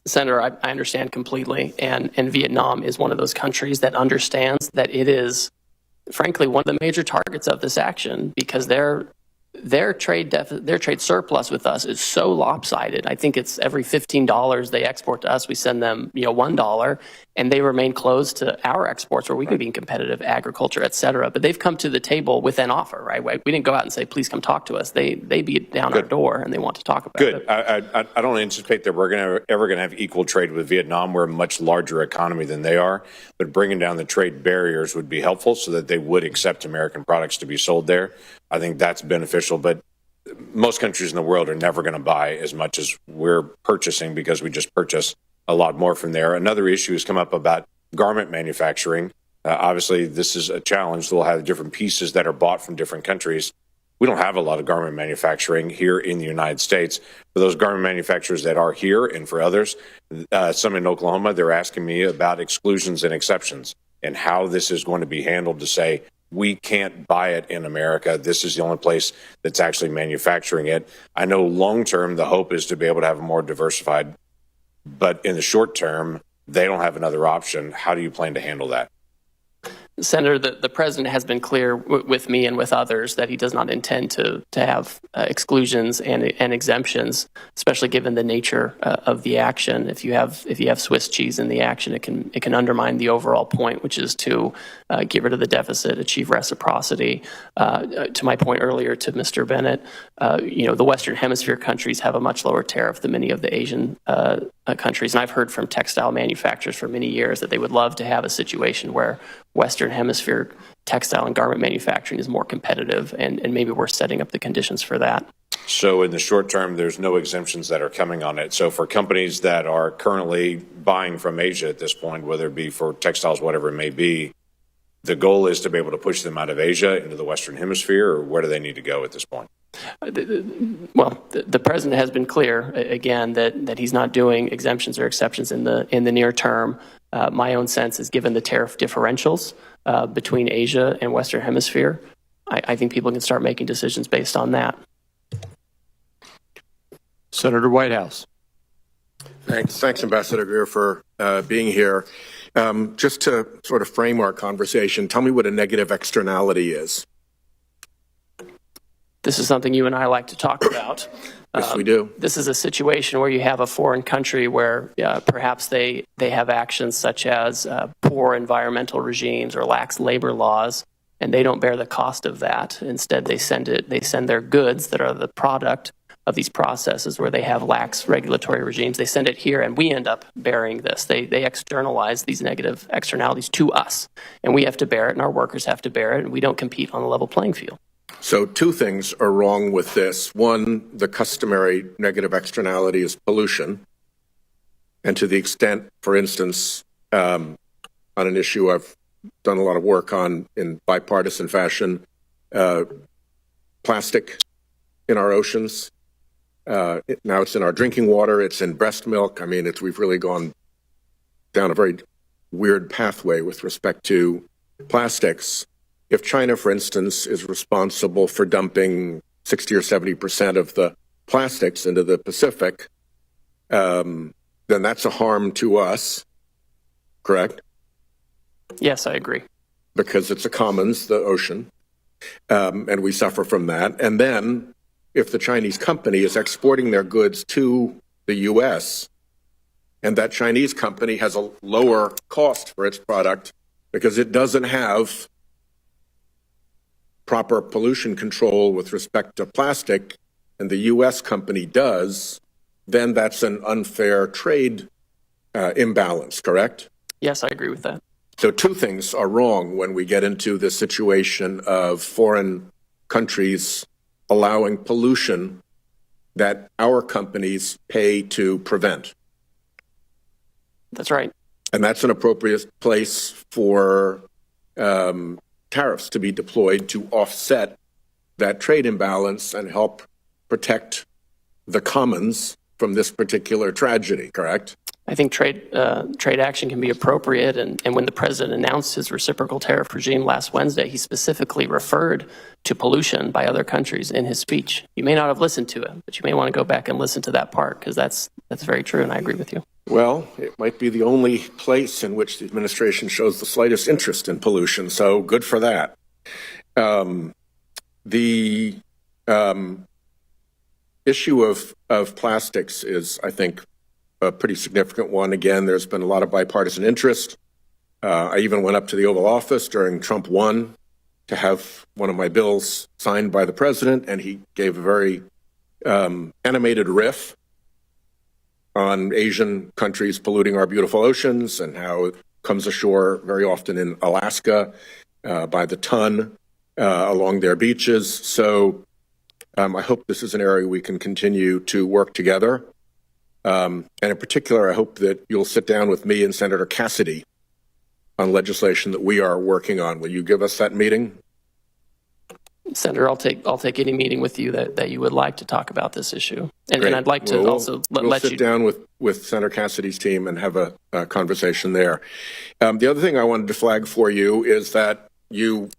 Senator, I understand completely. And Vietnam is one of those countries that understands that it is, frankly, one of the major targets of this action because their trade surplus with us is so lopsided. I think it's every $15 they export to us, we send them, $1, and they remain closed to our exports where we can be competitive, agriculture, et cetera. But they've come to the table with an offer, right? We didn't go out and say, please come talk to us. They beat down our door and they want to talk about it. I don't anticipate that we're ever going to have equal trade with Vietnam. We're a much larger economy than they are, but bringing down the trade barriers would be helpful so that they would accept American products to be sold there. I think that's beneficial, but most countries in the world are never going to buy as much as we're purchasing because we just purchase a lot more from there. Another issue has come up about garment manufacturing. Obviously, this is a challenge. We'll have different pieces that are bought from different countries. We don't have a lot of garment manufacturing here in the United States. For those garment manufacturers that are here and for others, some in Oklahoma, they're asking me about exclusions and exceptions and how this is going to be handled to say, we can't buy it in America. This is the only place that's actually manufacturing it. I know long term, the hope is to be able to have a more diversified, but in the short term, they don't have another option. How do you plan to handle that? Senator, the president has been clear with me and with others that he does not intend to have exclusions and exemptions, especially given the nature of the action. If you have Swiss cheese in the action, it can undermine the overall point, which is to get rid of the deficit, achieve reciprocity. To my point earlier to Mr. Bennett, the Western Hemisphere countries have a much lower tariff than many of the Asian countries, and I've heard from textile manufacturers for many years that they would love to have a situation where Western Hemisphere textile and garment manufacturing is more competitive, and maybe we're setting up the conditions for that. So in the short term, there's no exemptions that are coming on it. So for companies that are currently buying from Asia at this point, whether it be for textiles, whatever it may be, the goal is to be able to push them out of Asia into the Western Hemisphere, or where do they need to go at this point? Well, the president has been clear again that he's not doing exemptions or exceptions in the near term. My own sense is, given the tariff differentials between Asia and Western Hemisphere, I think people can start making decisions based on that. Senator Whitehouse. Thanks, Ambassador Greer, for being here. Just to sort of frame our conversation, tell me what a negative externality is. This is something you and I like to talk about. Yes, we do. This is a situation where you have a foreign country where perhaps they have actions such as poor environmental regimes or lax labor laws, and they don't bear the cost of that. Instead, they send their goods that are the product of these processes where they have lax regulatory regimes. They send it here, and we end up bearing this. They externalize these negative externalities to us, and we have to bear it, and our workers have to bear it, and we don't compete on a level playing field. So two things are wrong with this. One, the customary negative externality is pollution. And to the extent, for instance, on an issue I've done a lot of work on, in bipartisan fashion, plastic in our oceans. Now it's in our drinking water. It's in breast milk. I mean, we've really gone down a very weird pathway with respect to plastics. If China, for instance, is responsible for dumping 60 or 70% of the plastics into the Pacific, then that's a harm to us, correct? Yes, I agree. Because it's a commons, the ocean, and we suffer from that. And then if the Chinese company is exporting their goods to the U.S., and that Chinese company has a lower cost for its product because it doesn't have proper pollution control with respect to plastic, and the U.S. company does, then that's an unfair trade imbalance, correct? Yes, I agree with that. So two things are wrong when we get into the situation of foreign countries allowing pollution that our companies pay to prevent. That's right. And that's an appropriate place for tariffs to be deployed to offset that trade imbalance and help protect the commons from this particular tragedy, correct? I think trade action can be appropriate, and when the president announced his reciprocal tariff regime last Wednesday, he specifically referred to pollution by other countries in his speech. You may not have listened to it, but you may want to go back and listen to that part, because that's very true, and I agree with you. Well, it might be the only place in which the administration shows the slightest interest in pollution, so good for that. The issue of plastics is, I think, a pretty significant one. Again, there's been a lot of bipartisan interest. I even went up to the Oval Office during Trump 1 to have one of my bills signed by the president, and he gave a very animated riff on Asian countries polluting our beautiful oceans and how it comes ashore very often in Alaska by the ton along their beaches. So I hope this is an area we can continue to work together. And in particular, I hope that you'll sit down with me and Senator Cassidy on legislation that we are working on. Will you give us that meeting? Senator, I'll take any meeting with you that you would like to talk about this issue. And I'd like to also let you... We'll sit down with Senator Cassidy's team and have a conversation there. The other thing I wanted to flag for you is that you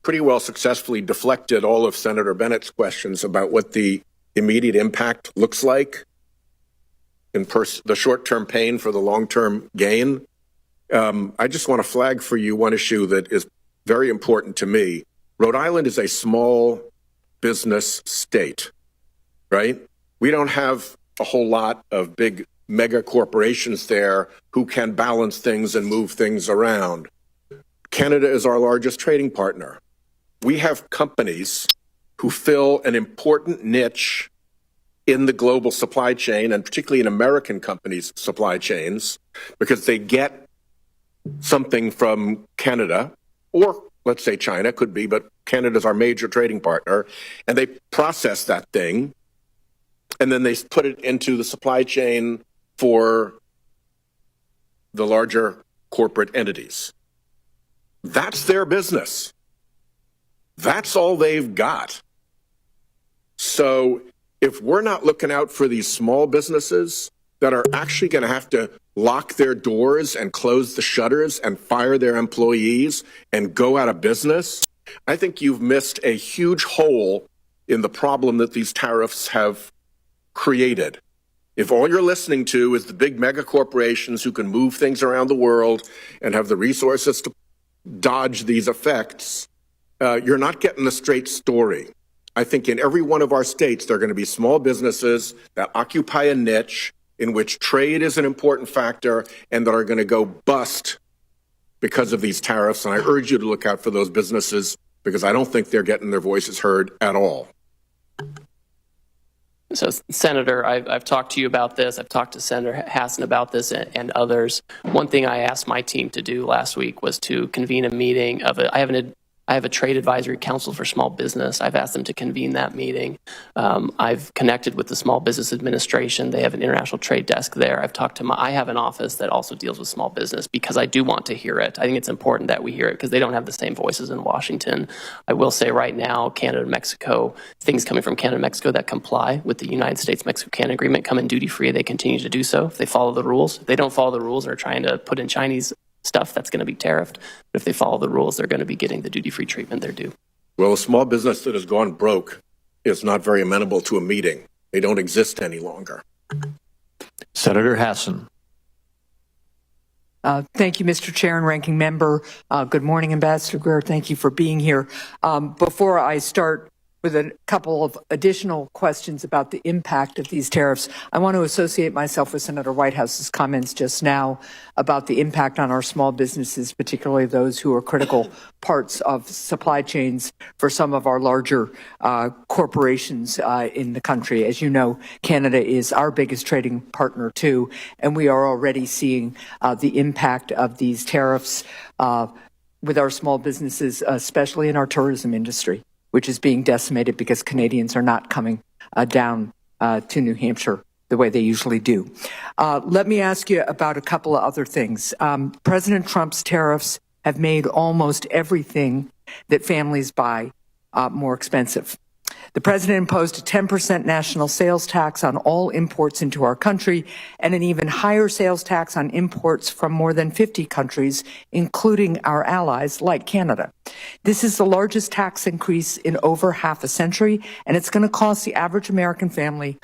pretty well successfully deflected all of Senator Bennett's questions about what the immediate impact looks like in the short-term pain for the long-term gain. I just want to flag for you one issue that is very important to me. Rhode Island is a small business state, right? We don't have a whole lot of big mega corporations there who can balance things and move things around. Canada is our largest trading partner. We have companies who fill an important niche in the global supply chain, and particularly in American companies' supply chains, because they get something from Canada, or let's say China, could be, but Canada's our major trading partner, and they process that thing, and then they put it into the supply chain for the larger corporate entities. That's their business. That's all they've got. So if we're not looking out for these small businesses that are actually going to have to lock their doors and close the shutters and fire their employees and go out of business, I think you've missed a huge hole in the problem that these tariffs have created. If all you're listening to is the big mega corporations who can move things around the world and have the resources to dodge these effects, you're not getting the straight story. I think in every one of our states, there are going to be small businesses that occupy a niche in which trade is an important factor and that are going to go bust because of these tariffs. And I urge you to look out for those businesses because I don't think they're getting their voices heard at all. So, Senator, I've talked to you about this. I've talked to Senator Hassan about this and others. One thing I asked my team to do last week was to convene a meeting I have an I have a trade advisory council for small business. I've asked them to convene that meeting. I've connected with the Small Business Administration. They have an international trade desk there. I have an office that also deals with small business because I do want to hear it. I think it's important that we hear it because they don't have the same voices in Washington. I will say right now, Canada and Mexico, things coming from Canada and Mexico that comply with the United States-Mexico-Canada agreement come in duty-free. They continue to do so if they follow the rules. If they don't follow the rules and are trying to put in Chinese stuff, that's going to be tariffed. But if they follow the rules, they're going to be getting the duty-free treatment they're due. Well, a small business that has gone broke is not very amenable to a meeting. They don't exist any longer. Senator Hassan. Thank you, Mr. Chair and Ranking Member. Good morning, Ambassador Greer. Thank you for being here. Before I start with a couple of additional questions about the impact of these tariffs, I want to associate myself with Senator Whitehouse's comments just now about the impact on our small businesses, particularly those who are critical parts of supply chains for some of our larger corporations in the country. As you know, Canada is our biggest trading partner too, and we are already seeing the impact of these tariffs with our small businesses, especially in our tourism industry, which is being decimated because Canadians are not coming down to New Hampshire the way they usually do. Let me ask you about a couple of other things. President Trump's tariffs have made almost everything that families buy more expensive. The president imposed a 10% national sales tax on all imports into our country and an even higher sales tax on imports from more than 50 countries, including our allies like Canada. This is the largest tax increase in over half a century, and it's going to cost the average American family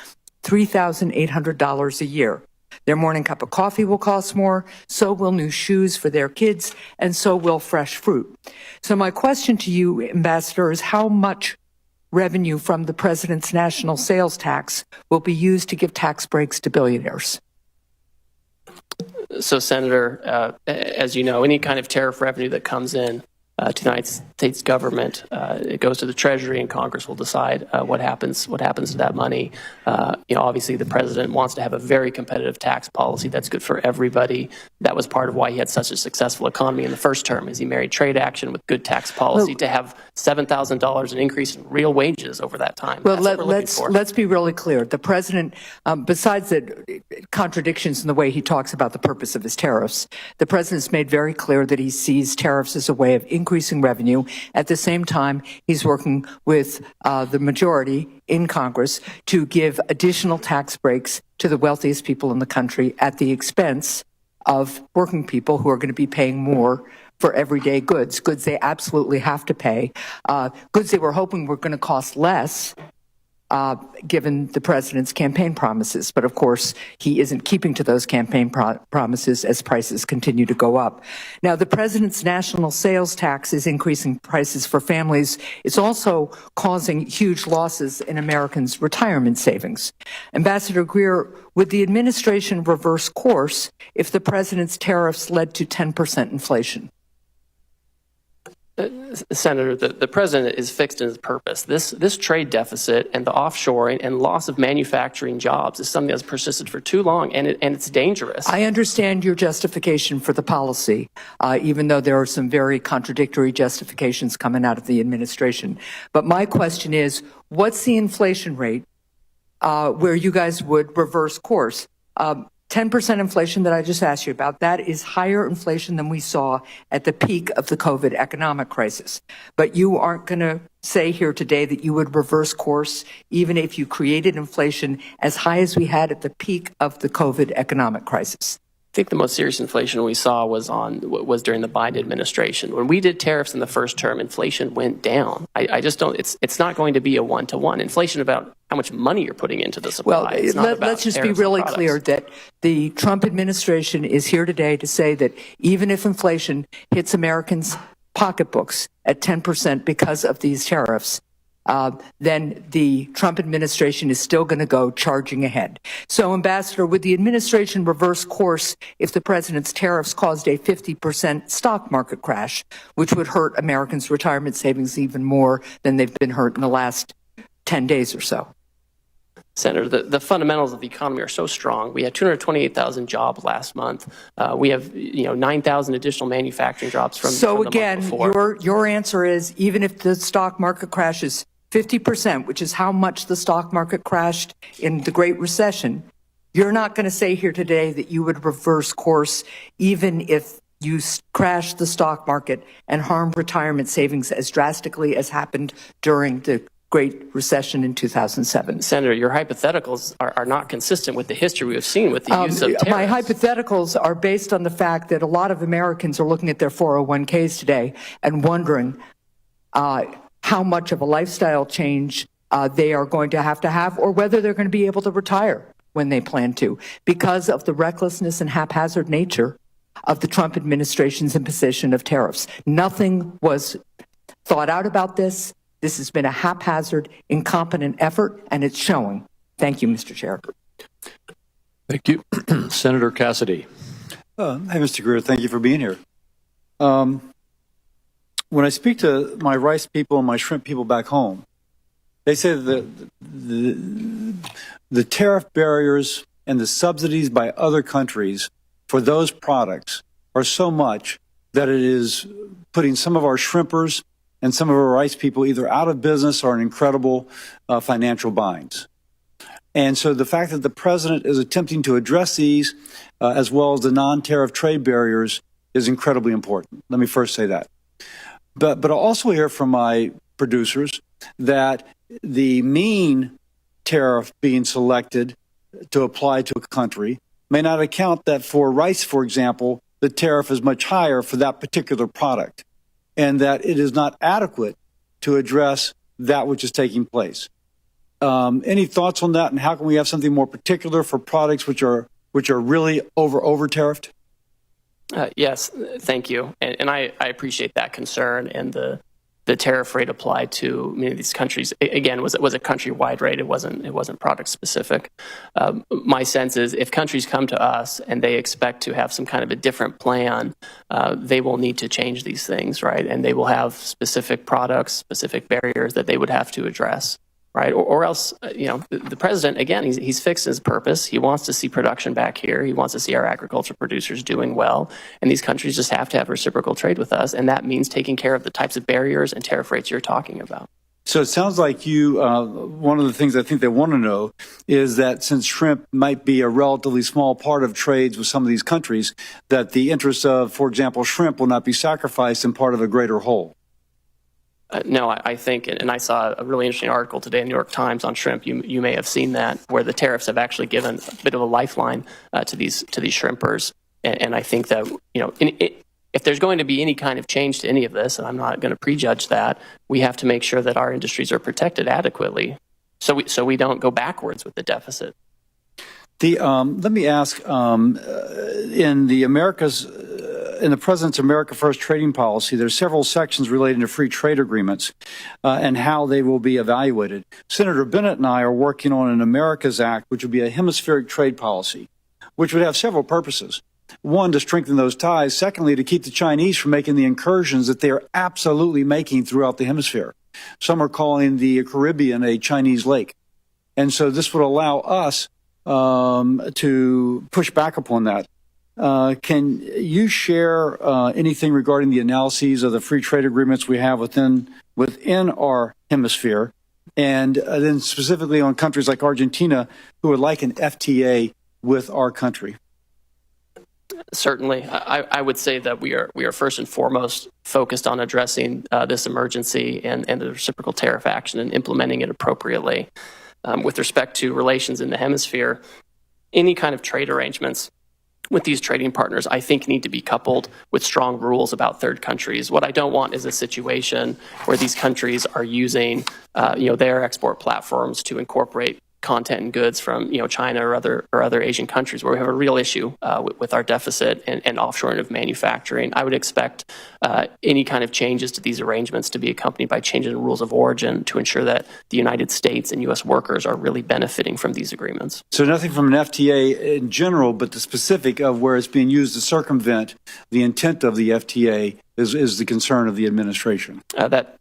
$3,800 a year. Their morning cup of coffee will cost more, so will new shoes for their kids, and so will fresh fruit. So my question to you, Ambassador, is how much revenue from the president's national sales tax will be used to give tax breaks to billionaires? So, Senator, as you know, any kind of tariff revenue that comes in to the United States government, it goes to the Treasury, and Congress will decide what happens to that money. Obviously, the president wants to have a very competitive tax policy that's good for everybody. That was part of why he had such a successful economy in the first term, is he married trade action with good tax policy to have $7,000 an increase in real wages over that time. Well, let's be really clear. The president, besides the contradictions in the way he talks about the purpose of his tariffs, the president's made very clear that he sees tariffs as a way of increasing revenue. At the same time, he's working with the majority in Congress to give additional tax breaks to the wealthiest people in the country at the expense of working people who are going to be paying more for everyday goods they absolutely have to pay, goods they were hoping were going to cost less, given the president's campaign promises. But of course, he isn't keeping to those campaign promises as prices continue to go up. Now, the president's national sales tax is increasing prices for families. It's also causing huge losses in Americans' retirement savings. Ambassador Greer, would the administration reverse course if the president's tariffs led to 10% inflation? Senator, the president is fixed in his purpose. This trade deficit and the offshoring and loss of manufacturing jobs is something that's persisted for too long, and it's dangerous. I understand your justification for the policy, even though there are some very contradictory justifications coming out of the administration. But my question is, what's the inflation rate where you guys would reverse course? 10% inflation that I just asked you about, that is higher inflation than we saw at the peak of the COVID economic crisis. But you aren't going to say here today that you would reverse course even if you created inflation as high as we had at the peak of the COVID economic crisis. I think the most serious inflation we saw was during the Biden administration. When we did tariffs in the first term, inflation went down. I just don't. It's not going to be a one-to-one. Inflation about how much money you're putting into the supply. Well, let's just be really clear that the Trump administration is here today to say that even if inflation hits Americans' pocketbooks at 10% because of these tariffs, then the Trump administration is still going to go charging ahead. So, Ambassador, would the administration reverse course if the president's tariffs caused a 50% stock market crash, which would hurt Americans' retirement savings even more than they've been hurt in the last 10 days or so? Senator, the fundamentals of the economy are so strong. We had 228,000 jobs last month. We have 9,000 additional manufacturing jobs from So from the again, month before. your answer is even if the stock market crashes 50%, which is how much the stock market crashed in the Great Recession, you're not going to say here today that you would reverse course even if you crash the stock market and harm retirement savings as drastically as happened during the Great Recession in 2007. Senator, your hypotheticals are not consistent with the history we have seen with the use of tariffs. My hypotheticals are based on the fact that a lot of Americans are looking at their 401ks today and wondering how much of a lifestyle change they are going to have, or whether they're going to be able to retire when they plan to, because of the recklessness and haphazard nature of the Trump administration's imposition of tariffs. Nothing was thought out about this. This has been a haphazard, incompetent effort, and it's showing. Thank you, Mr. Chair. Thank you. Senator Cassidy. Hi, Mr. Greer. Thank you for being here. When I speak to my rice people and my shrimp people back home, they say that the tariff barriers and the subsidies by other countries for those products are so much that it is putting some of our shrimpers and some of our rice people either out of business or in incredible financial binds. And so the fact that the president is attempting to address these as well as the non-tariff trade barriers is incredibly important. Let me first say that. But I'll also hear from my producers that the mean tariff being selected to apply to a country may not account that for rice, for example, the tariff is much higher for that particular product, and that it is not adequate to address that which is taking place. Any thoughts on that, and how can we have something more particular for products which are really over tariffed? Yes, thank you, and I appreciate that concern, and the tariff rate applied to many of these countries again was a countrywide rate. It wasn't product specific. My sense is if countries come to us and they expect to have some kind of a different plan, they will need to change these things, right? And they will have specific products, specific barriers that they would have to address. Right, or else, the president, again, he's fixed his purpose. He wants to see production back here. He wants to see our agriculture producers doing well. And these countries just have to have reciprocal trade with us. And that means taking care of the types of barriers and tariff rates you're talking about. So it sounds like you, one of the things I think they want to know is that since shrimp might be a relatively small part of trades with some of these countries, that the interests of, for example, shrimp will not be sacrificed in part of a greater whole. No, I think, and I saw a really interesting article today in the New York Times on shrimp. You may have seen that, where the tariffs have actually given a bit of a lifeline to these shrimpers. And I think that if there's going to be any kind of change to any of this, and I'm not going to prejudge that, we have to make sure that our industries are protected adequately, so we don't go backwards with the deficit. Let me ask, in the President's America First trading policy, there's several sections relating to free trade agreements and how they will be evaluated. Senator Bennett and I are working on an America's Act, which would be a hemispheric trade policy, which would have several purposes. One, to strengthen those ties. Secondly, to keep the Chinese from making the incursions that they are absolutely making throughout the hemisphere. Some are calling the Caribbean a Chinese lake. And so this would allow us to push back upon that. Can you share anything regarding the analyses of the free trade agreements we have within our hemisphere, and then specifically on countries like Argentina who would like an FTA with our country? Certainly. I would say that we are first and foremost focused on addressing this emergency and the reciprocal tariff action and implementing it appropriately. With respect to relations in the hemisphere, any kind of trade arrangements with these trading partners, I think, need to be coupled with strong rules about third countries. What I don't want is a situation where these countries are using, their export platforms to incorporate content and goods from, China or other Asian countries, where we have a real issue with our deficit and offshoring of manufacturing. I would expect any kind of changes to these arrangements to be accompanied by changes in rules of origin to ensure that the United States and U.S. workers are really benefiting from these agreements. So nothing from an FTA in general, but the specific of where it's being used to circumvent the intent of the FTA is the concern of the administration.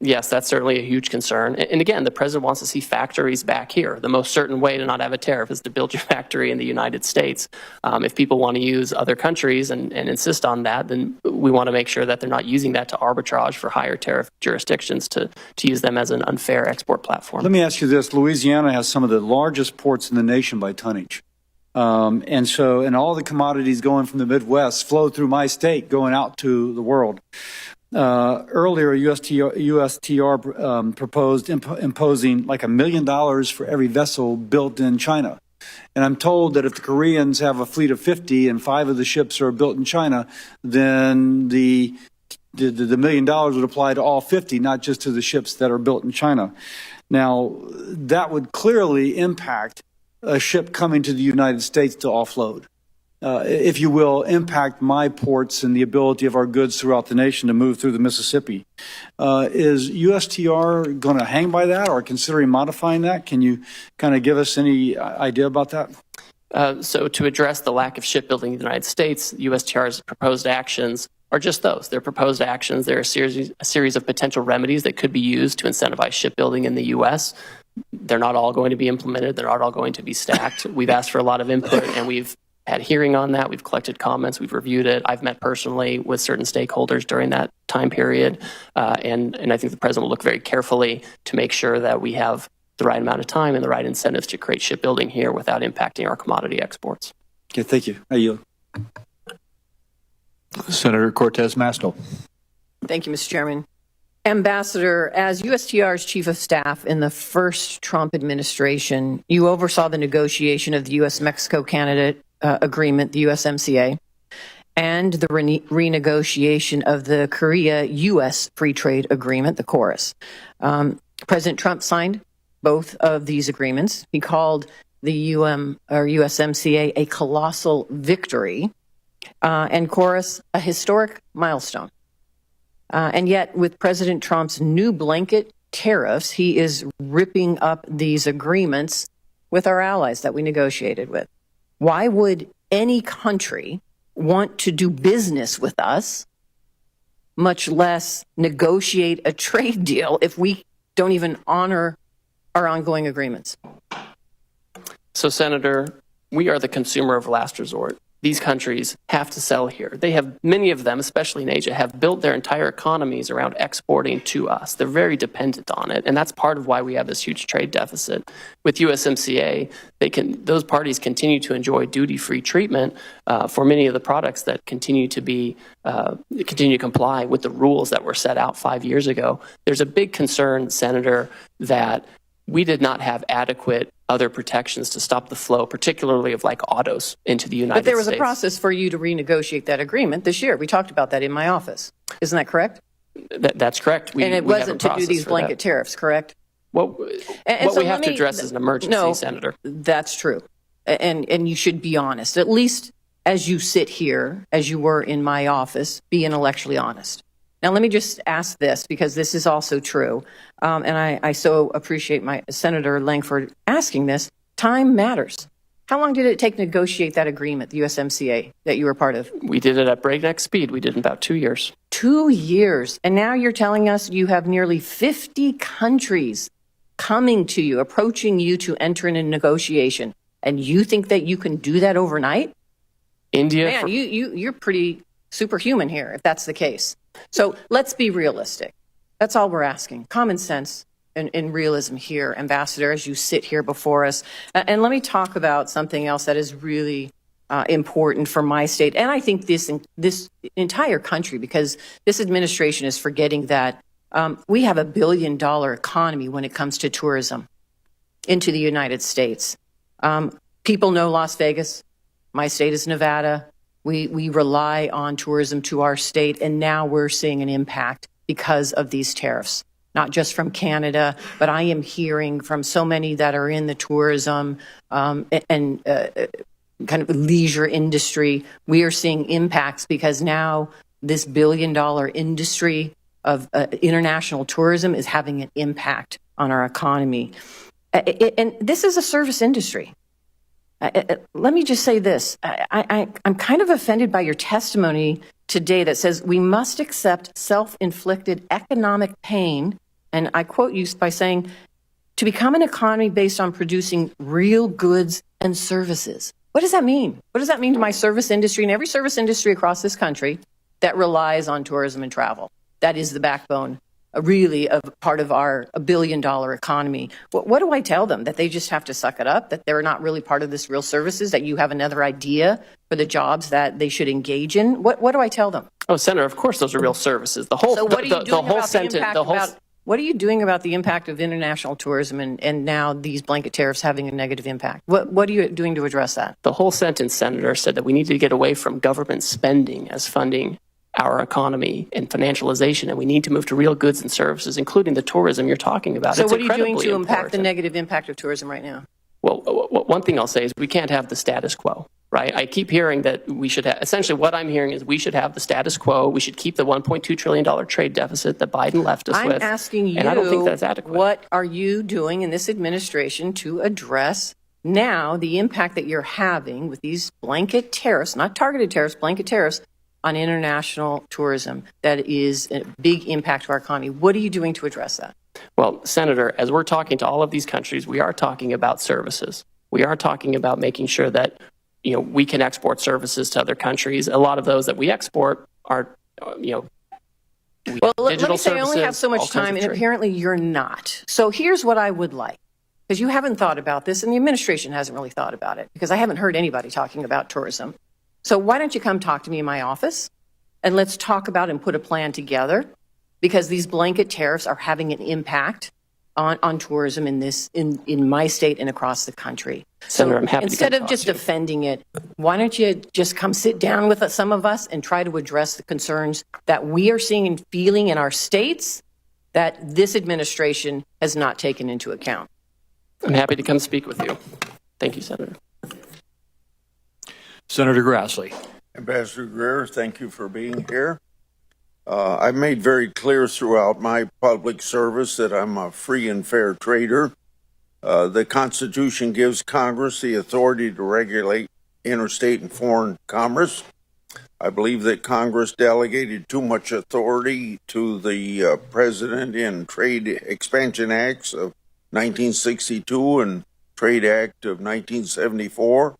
Yes, that's certainly a huge concern. And again, the president wants to see factories back here. The most certain way to not have a tariff is to build your factory in the United States. If people want to use other countries and insist on that, then we want to make sure that they're not using that to arbitrage for higher tariff jurisdictions to use them as an unfair export platform. Let me ask you this. Louisiana has some of the largest ports in the nation by tonnage. And all the commodities going from the Midwest flow through my state going out to the world. Earlier, USTR proposed imposing like $1 million for every vessel built in China. And I'm told that if the Koreans have a fleet of 50 and 5 of the ships are built in China, then the $1 million would apply to all 50, not just to the ships that are built in China. Now, that would clearly impact a ship coming to the United States to offload, if you will, impact my ports and the ability of our goods throughout the nation to move through the Mississippi. Is USTR going to hang by that or considering modifying that? Can you kind of give us any idea about that? So to address the lack of shipbuilding in the United States, USTR's proposed actions are just those. They're proposed actions. They're a series of potential remedies that could be used to incentivize shipbuilding in the U.S. They're not all going to be implemented. They're not all going to be stacked. We've asked for a lot of input, and we've had hearing on that. We've collected comments. We've reviewed it. I've met personally with certain stakeholders during that time period, and I think the president will look very carefully to make sure that we have the right amount of time and the right incentives to create shipbuilding here without impacting our commodity exports. Okay, thank you. I yield. Senator Cortez Masto. Thank you, Mr. Chairman. Ambassador, as USTR's Chief of Staff in the first Trump administration, you oversaw the negotiation of the U.S.-Mexico-Canada agreement, the USMCA, and the renegotiation of the Korea-U.S. Free Trade Agreement, the KORUS. President Trump signed both of these agreements. He called the USMCA a colossal victory, and KORUS a historic milestone. And yet, with President Trump's new blanket tariffs, he is ripping up these agreements with our allies that we negotiated with. Why would any country want to do business with us, much less negotiate a trade deal, if we don't even honor our ongoing agreements? So, Senator, we are the consumer of last resort. These countries have to sell here. They have, many of them, especially in Asia, have built their entire economies around exporting to us. They're very dependent on it, and that's part of why we have this huge trade deficit. With USMCA, those parties continue to enjoy duty-free treatment for many of the products that continue to comply with the rules that were set out 5 years ago. There's a big concern, Senator, that we did not have adequate other protections to stop the flow, particularly of like autos into the United States. But there was a process for you to renegotiate that agreement this year. We talked about that in my office. Isn't that correct? That's correct. And it wasn't to do these blanket tariffs, correct? What we have to address is an emergency, Senator. That's true. And you should be honest. At least as you sit here, as you were in my office, be intellectually honest. Now, let me just ask this, because this is also true, and I so appreciate my Senator Langford asking this. Time matters. How long did it take to negotiate that agreement, the USMCA, that you were part of? We did it at breakneck speed. We did it in about 2 years. 2 years. And now you're telling us you have nearly 50 countries coming to you, approaching you to enter in a negotiation, and you think that you can do that overnight? India. Man, you're pretty superhuman here, if that's the case. So let's be realistic. That's all we're asking. Common sense and realism here, Ambassador, as you sit here before us. And let me talk about something else that is really important for my state, and I think this entire country, because this administration is forgetting that we have $1 billion economy when it comes to tourism into the United States. People know Las Vegas. My state is Nevada. We rely on tourism to our state, and now we're seeing an impact because of these tariffs, not just from Canada, but I am hearing from so many that are in the tourism and kind of leisure industry. We are seeing impacts because now this $1 billion industry of international tourism is having an impact on our economy. And this is a service industry. Let me just say this. I'm kind of offended by your testimony today that says we must accept self-inflicted economic pain, and I quote you by saying, to become an economy based on producing real goods and services. What does that mean? What does that mean to my service industry and every service industry across this country that relies on tourism and travel? That is the backbone, really, of part of our $1 billion economy. What do I tell them? That they just have to suck it up? That they're not really part of this real services? That you have another idea for the jobs that they should engage in? What do I tell them? Oh, Senator, of course those are real services. The whole, So what are you doing about the impact the whole, about, what are you doing about the impact of international tourism and now these blanket tariffs having a negative impact? What are you doing to address that? the whole sentence, Senator, said that we need to get away from government spending as funding our economy and financialization, and we need to move to real goods and services, including the tourism you're talking about. So It's what are you doing incredibly to impact the important. negative impact of tourism right now? Well, one thing I'll say is we can't have the status quo, right? I keep hearing that we should have, essentially what I'm hearing is we should have the status quo. We should keep the $1.2 trillion trade deficit that Biden left us with. I'm asking you, and I don't think that's adequate. what are you doing in this administration to address now the impact that you're having with these blanket tariffs, not targeted tariffs, blanket tariffs, on international tourism that is a big impact to our economy? What are you doing to address that? Well, Senator, as we're talking to all of these countries, we are talking about services. We are talking about making sure that, you know, we can export services to other countries. A lot of those that we export are, you know, Well, let digital me say I only have services, so all much kinds time, of and trade. apparently you're not. So here's what I would like, because you haven't thought about this, and the administration hasn't really thought about it, because I haven't heard anybody talking about tourism. So why don't you come talk to me in my office, and let's talk about and put a plan together, because these blanket tariffs are having an impact on tourism in my state and across the country. Senator, So I'm happy to instead come of talk just to you. defending it, why don't you just come sit down with some of us and try to address the concerns that we are seeing and feeling in our states that this administration has not taken into account? I'm happy to come speak with you. Thank you, Senator. Senator Grassley. Ambassador Greer, thank you for being here. I've made very clear throughout my public service that I'm a free and fair trader. The Constitution gives Congress the authority to regulate interstate and foreign commerce. I believe that Congress delegated too much authority to the President in Trade Expansion Acts of 1962 and Trade Act of 1974.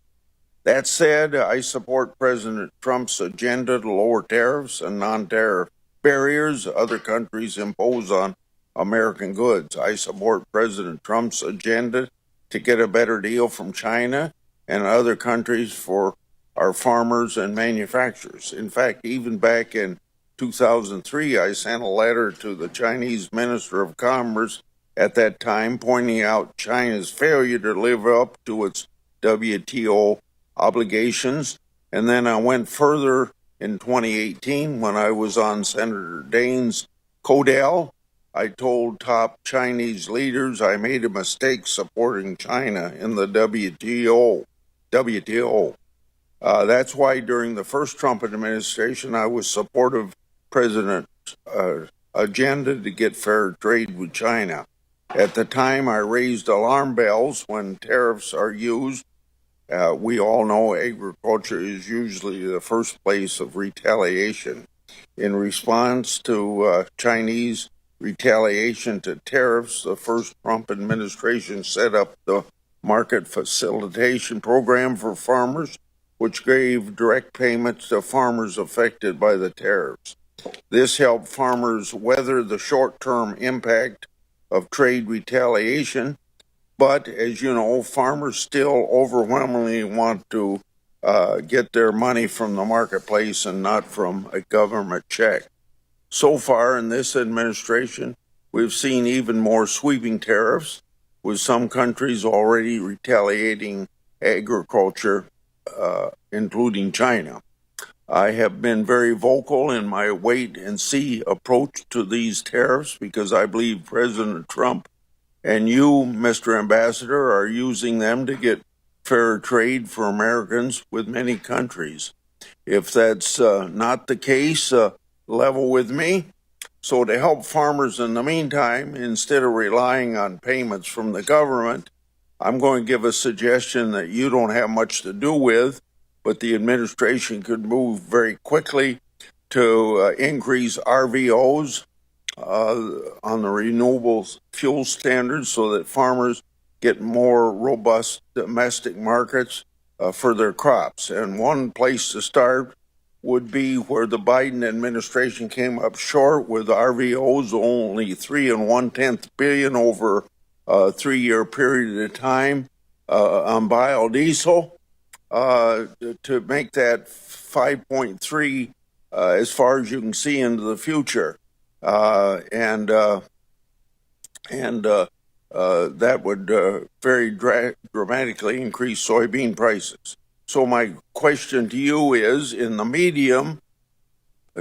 That said, I support President Trump's agenda to lower tariffs and non-tariff barriers other countries impose on American goods. I support President Trump's agenda to get a better deal from China and other countries for our farmers and manufacturers. In fact, even back in 2003, I sent a letter to the Chinese Minister of Commerce at that time pointing out China's failure to live up to its WTO obligations. And then I went further in 2018 when I was on Senator Daines' Codell. I told top Chinese leaders I made a mistake supporting China in the WTO. That's why during the first Trump administration, I was supportive of President's agenda to get fair trade with China. At the time, I raised alarm bells when tariffs are used. We all know agriculture is usually the first place of retaliation. In response to Chinese retaliation to tariffs, the first Trump administration set up the Market Facilitation Program for farmers, which gave direct payments to farmers affected by the tariffs. This helped farmers weather the short-term impact of trade retaliation. But as you know, farmers still overwhelmingly want to get their money from the marketplace and not from a government check. So far in this administration, we've seen even more sweeping tariffs, with some countries already retaliating agriculture, including China. I have been very vocal in my wait-and-see approach to these tariffs because I believe President Trump and you, Mr. Ambassador, are using them to get fair trade for Americans with many countries. If that's not the case, level with me. So to help farmers in the meantime, instead of relying on payments from the government, I'm going to give a suggestion that you don't have much to do with, but the administration could move very quickly to increase RVOs on the renewable fuel standards so that farmers get more robust domestic markets for their crops. And one place to start would be where the Biden administration came up short with RVOs, only 3 1/10 billion over a 3-year period of time on biodiesel, to make that 5.3 as far as you can see into the future. And that would very dramatically increase soybean prices. So my question to you is, in the medium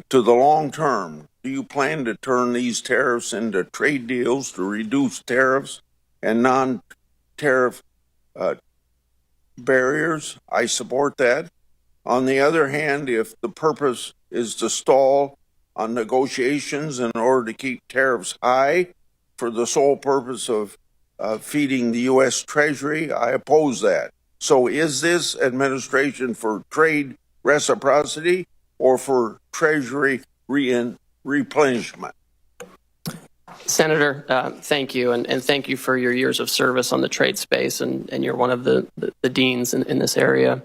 to the long term, do you plan to turn these tariffs into trade deals to reduce tariffs and non-tariff barriers? I support that. On the other hand, if the purpose is to stall on negotiations in order to keep tariffs high for the sole purpose of feeding the U.S. Treasury, I oppose that. So is this administration for trade reciprocity or for Treasury replenishment? Senator, thank you, and thank you for your years of service on the trade space, and you're one of the deans in this area.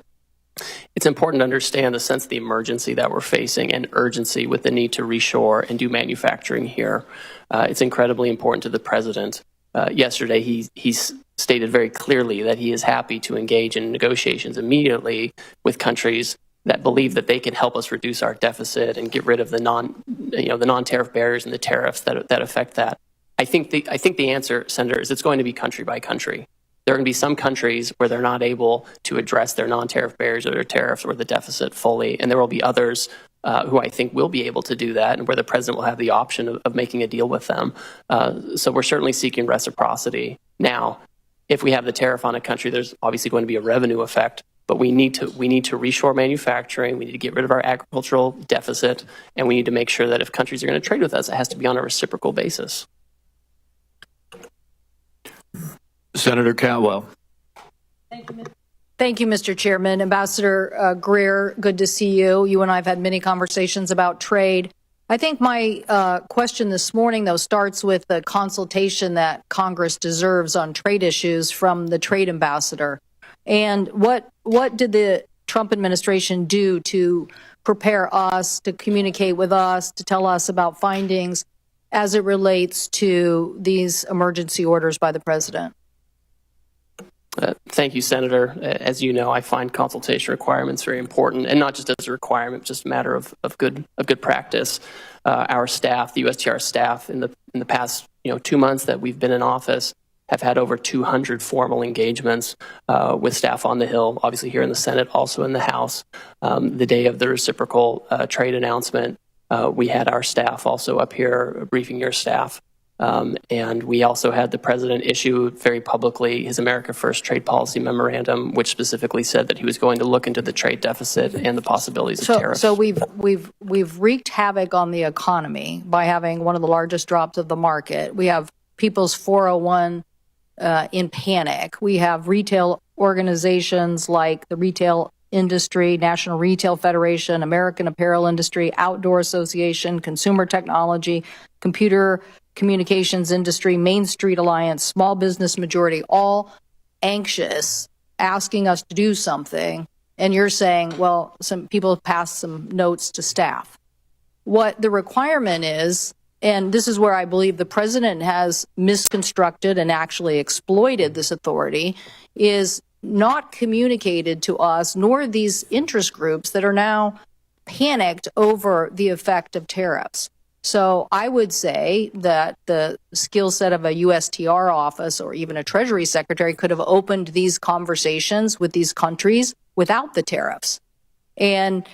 It's important to understand the sense of the emergency that we're facing and urgency with the need to reshore and do manufacturing here. It's incredibly important to the president. Yesterday, he stated very clearly that he is happy to engage in negotiations immediately with countries that believe that they can help us reduce our deficit and get rid of the non-tariff barriers and the tariffs that affect that. I think the answer, Senator, is it's going to be country by country. There are going to be some countries where they're not able to address their non-tariff barriers or their tariffs or the deficit fully, and there will be others who I think will be able to do that, and where the president will have the option of making a deal with them. So we're certainly seeking reciprocity. Now, if we have the tariff on a country, there's obviously going to be a revenue effect, but we need to reshore manufacturing. We need to get rid of our agricultural deficit, and we need to make sure that if countries are going to trade with us, it has to be on a reciprocal basis. Senator Cantwell. Thank you, Mr. Chairman. Ambassador Greer, good to see you. You and I have had many conversations about trade. I think my question this morning, though, starts with the consultation that Congress deserves on trade issues from the trade ambassador. And what did the Trump administration do to prepare us, to communicate with us, to tell us about findings as it relates to these emergency orders by the president? Thank you, Senator. As you know, I find consultation requirements very important, and not just as a requirement, just a matter of good practice. Our staff, the USTR staff, in the past 2 months that we've been in office, have had over 200 formal engagements with staff on the Hill, obviously here in the Senate, also in the House. The day of the reciprocal trade announcement, we had our staff also up here briefing your staff. And we also had the president issue very publicly his America First trade policy memorandum, which specifically said that he was going to look into the trade deficit and the possibilities of tariffs. So we've wreaked havoc on the economy by having one of the largest drops of the market. We have people's 401 in panic. We have retail organizations like the Retail Industry, National Retail Federation, American Apparel Industry, Outdoor Association, Consumer Technology, Computer Communications Industry, Main Street Alliance, Small Business Majority, all anxious, asking us to do something. And you're saying, well, some people have passed some notes to staff. What the requirement is, and this is where I believe the president has misconstructed and actually exploited this authority, is not communicated to us, nor these interest groups that are now panicked over the effect of tariffs. So I would say that the skill set of a USTR office or even a Treasury Secretary could have opened these conversations with these countries without the tariffs and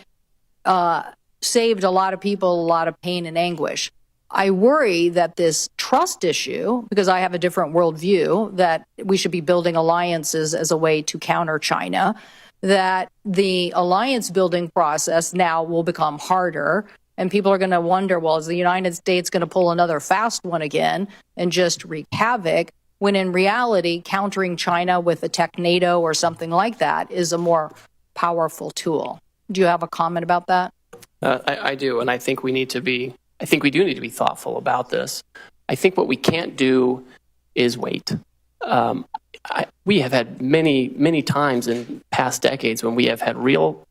saved a lot of people a lot of pain and anguish. I worry that this trust issue, because I have a different worldview, that we should be building alliances as a way to counter China, that the alliance building process now will become harder. And people are going to wonder, well, is the United States going to pull another fast one again and just wreak havoc, when in reality, countering China with a tech NATO or something like that is a more powerful tool? Do you have a comment about that? I do, and I think we do need to be thoughtful about this. I think what we can't do is wait. We have had many times in past decades when we have had real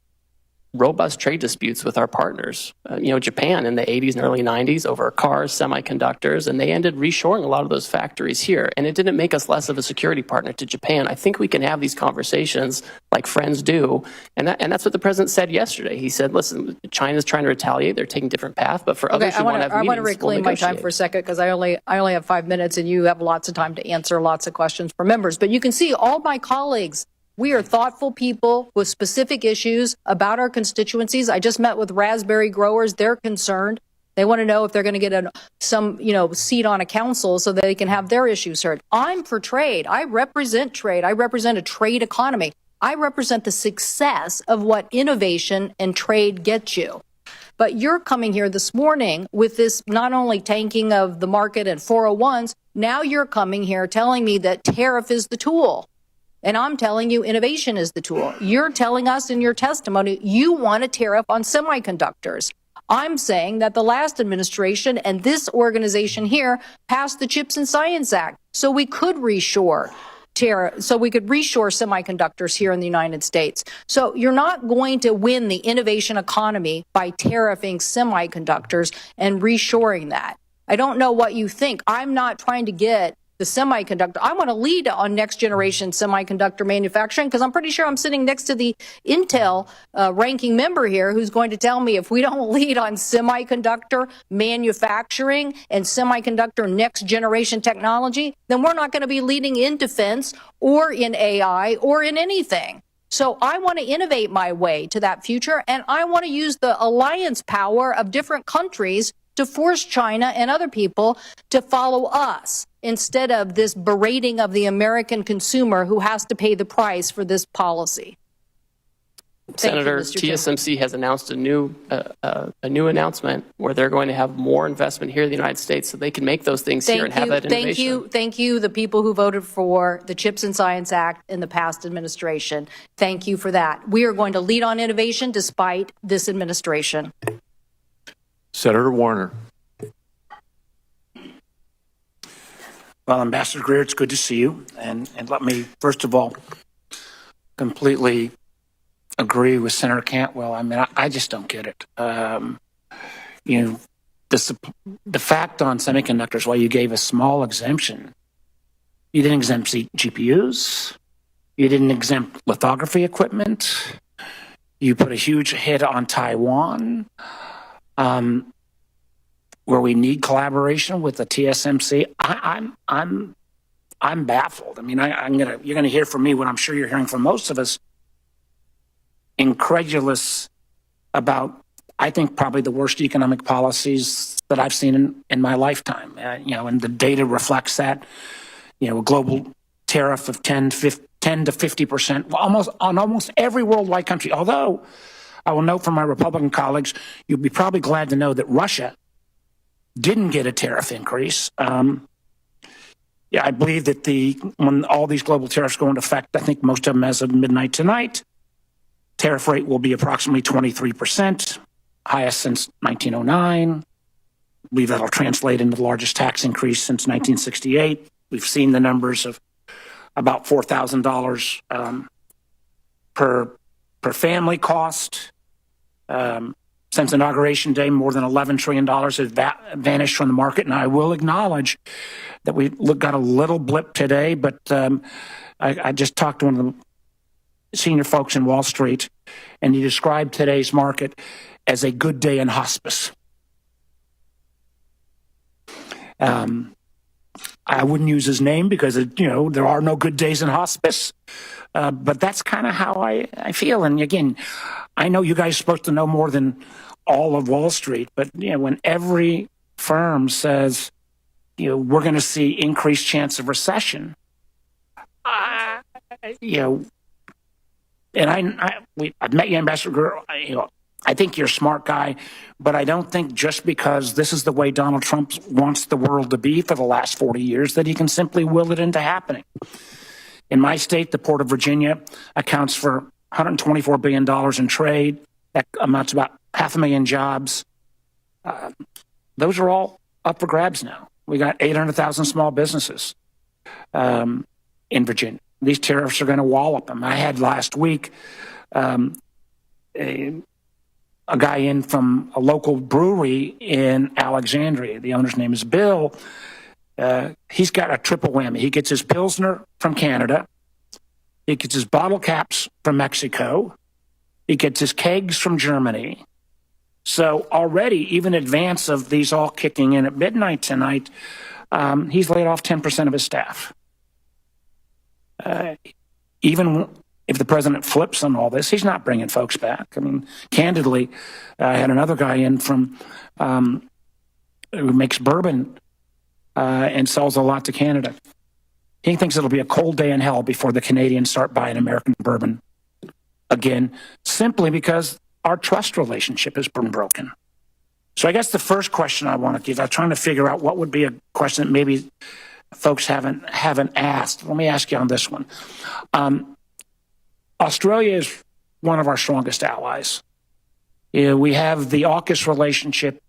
robust trade disputes with our partners. Japan in the 80s and early 90s over cars, semiconductors, and they ended reshoring a lot of those factories here. And it didn't make us less of a security partner to Japan. I think we can have these conversations like friends do. And that's what the president said yesterday. He said, listen, China's trying to retaliate. They're taking a different path. But for others who want to have meetings, I want to reclaim my time for a second because I only have 5 minutes and you have lots of time to answer lots of questions for members. But you can see all my colleagues, we are thoughtful people with specific issues about our constituencies. I just met with raspberry growers. They're concerned. They want to know if they're going to get some seat on a council so that they can have their issues heard. I'm for trade. I represent trade. I represent a trade economy. I represent the success of what innovation and trade gets you. But you're coming here this morning with this not only tanking of the market and 401s, now you're coming here telling me that tariff is the tool. And I'm telling you innovation is the tool. You're telling us in your testimony you want a tariff on semiconductors. I'm saying that the last administration and this organization here passed the Chips and Science Act so we could reshore semiconductors here in the United States. So you're not going to win the innovation economy by tariffing semiconductors and reshoring that. I don't know what you think. I'm not trying to get the semiconductor. I want to lead on next generation semiconductor manufacturing because I'm pretty sure I'm sitting next to the Intel ranking member here who's going to tell me if we don't lead on semiconductor manufacturing and semiconductor next generation technology, then we're not going to be leading in defense or in AI or in anything. So I want to innovate my way to that future, and I want to use the alliance power of different countries to force China and other people to follow us instead of this berating of the American consumer who has to pay the price for this policy. Senator, TSMC has announced a new announcement where they're going to have more investment here in the United States so they can make those things here and have that innovation. Thank you, the people who voted for the Chips and Science Act in the past administration. Thank you for that. We are going to lead on innovation despite this administration. Senator Warner. Well, Ambassador Greer, it's good to see you. And let me, first of all, completely agree with Senator Cantwell. I mean, I just don't get it. The fact on semiconductors, while you gave a small exemption, you didn't exempt GPUs, you didn't exempt lithography equipment, you put a huge hit on Taiwan, where we need collaboration with the TSMC. I'm baffled. I mean, you're gonna hear from me what I'm sure you're hearing from most of us. Incredulous about, I think, probably the worst economic policies that I've seen in my lifetime. And the data reflects that. A global tariff of 10 to 50%, on almost every worldwide country. Although, I will note from my Republican colleagues, you'll be probably glad to know that Russia didn't get a tariff increase. I believe that when all these global tariffs go into effect, I think most of them as of midnight tonight, tariff rate will be approximately 23%, highest since 1909. I believe that'll translate into the largest tax increase since 1968. We've seen the numbers of about $4,000 per family cost. Since Inauguration Day, more than $11 trillion has vanished from the market. And I will acknowledge that we got a little blip today, but I just talked to one of the senior folks in Wall Street, and he described today's market as a good day in hospice. I wouldn't use his name because, there are no good days in hospice. But that's kind of how I feel. And again, I know you guys are supposed to know more than all of Wall Street, but when every firm says, we're going to see increased chance of recession, and I've met you, Ambassador Greer. I think you're a smart guy, but I don't think just because this is the way Donald Trump wants the world to be for the last 40 years that he can simply will it into happening. In my state, the Port of Virginia accounts for $124 billion in trade. That amounts about 500,000 jobs. Those are all up for grabs now. We got 800,000 small businesses in Virginia. These tariffs are going to wallop them. I had last week a guy in from a local brewery in Alexandria. The owner's name is Bill. He's got a triple whammy. He gets his Pilsner from Canada. He gets his bottle caps from Mexico. He gets his kegs from Germany. So already, even in advance of these all kicking in at midnight tonight, he's laid off 10% of his staff. Even if the president flips on all this, he's not bringing folks back. I mean, candidly, I had another guy in from who makes bourbon and sells a lot to Canada. He thinks it'll be a cold day in hell before the Canadians start buying American bourbon again, simply because our trust relationship has been broken. So I guess the first question I want to give, I'm trying to figure out what would be a question that maybe folks haven't asked. Let me ask you on this one. Australia is one of our strongest allies. We have the AUKUS relationship,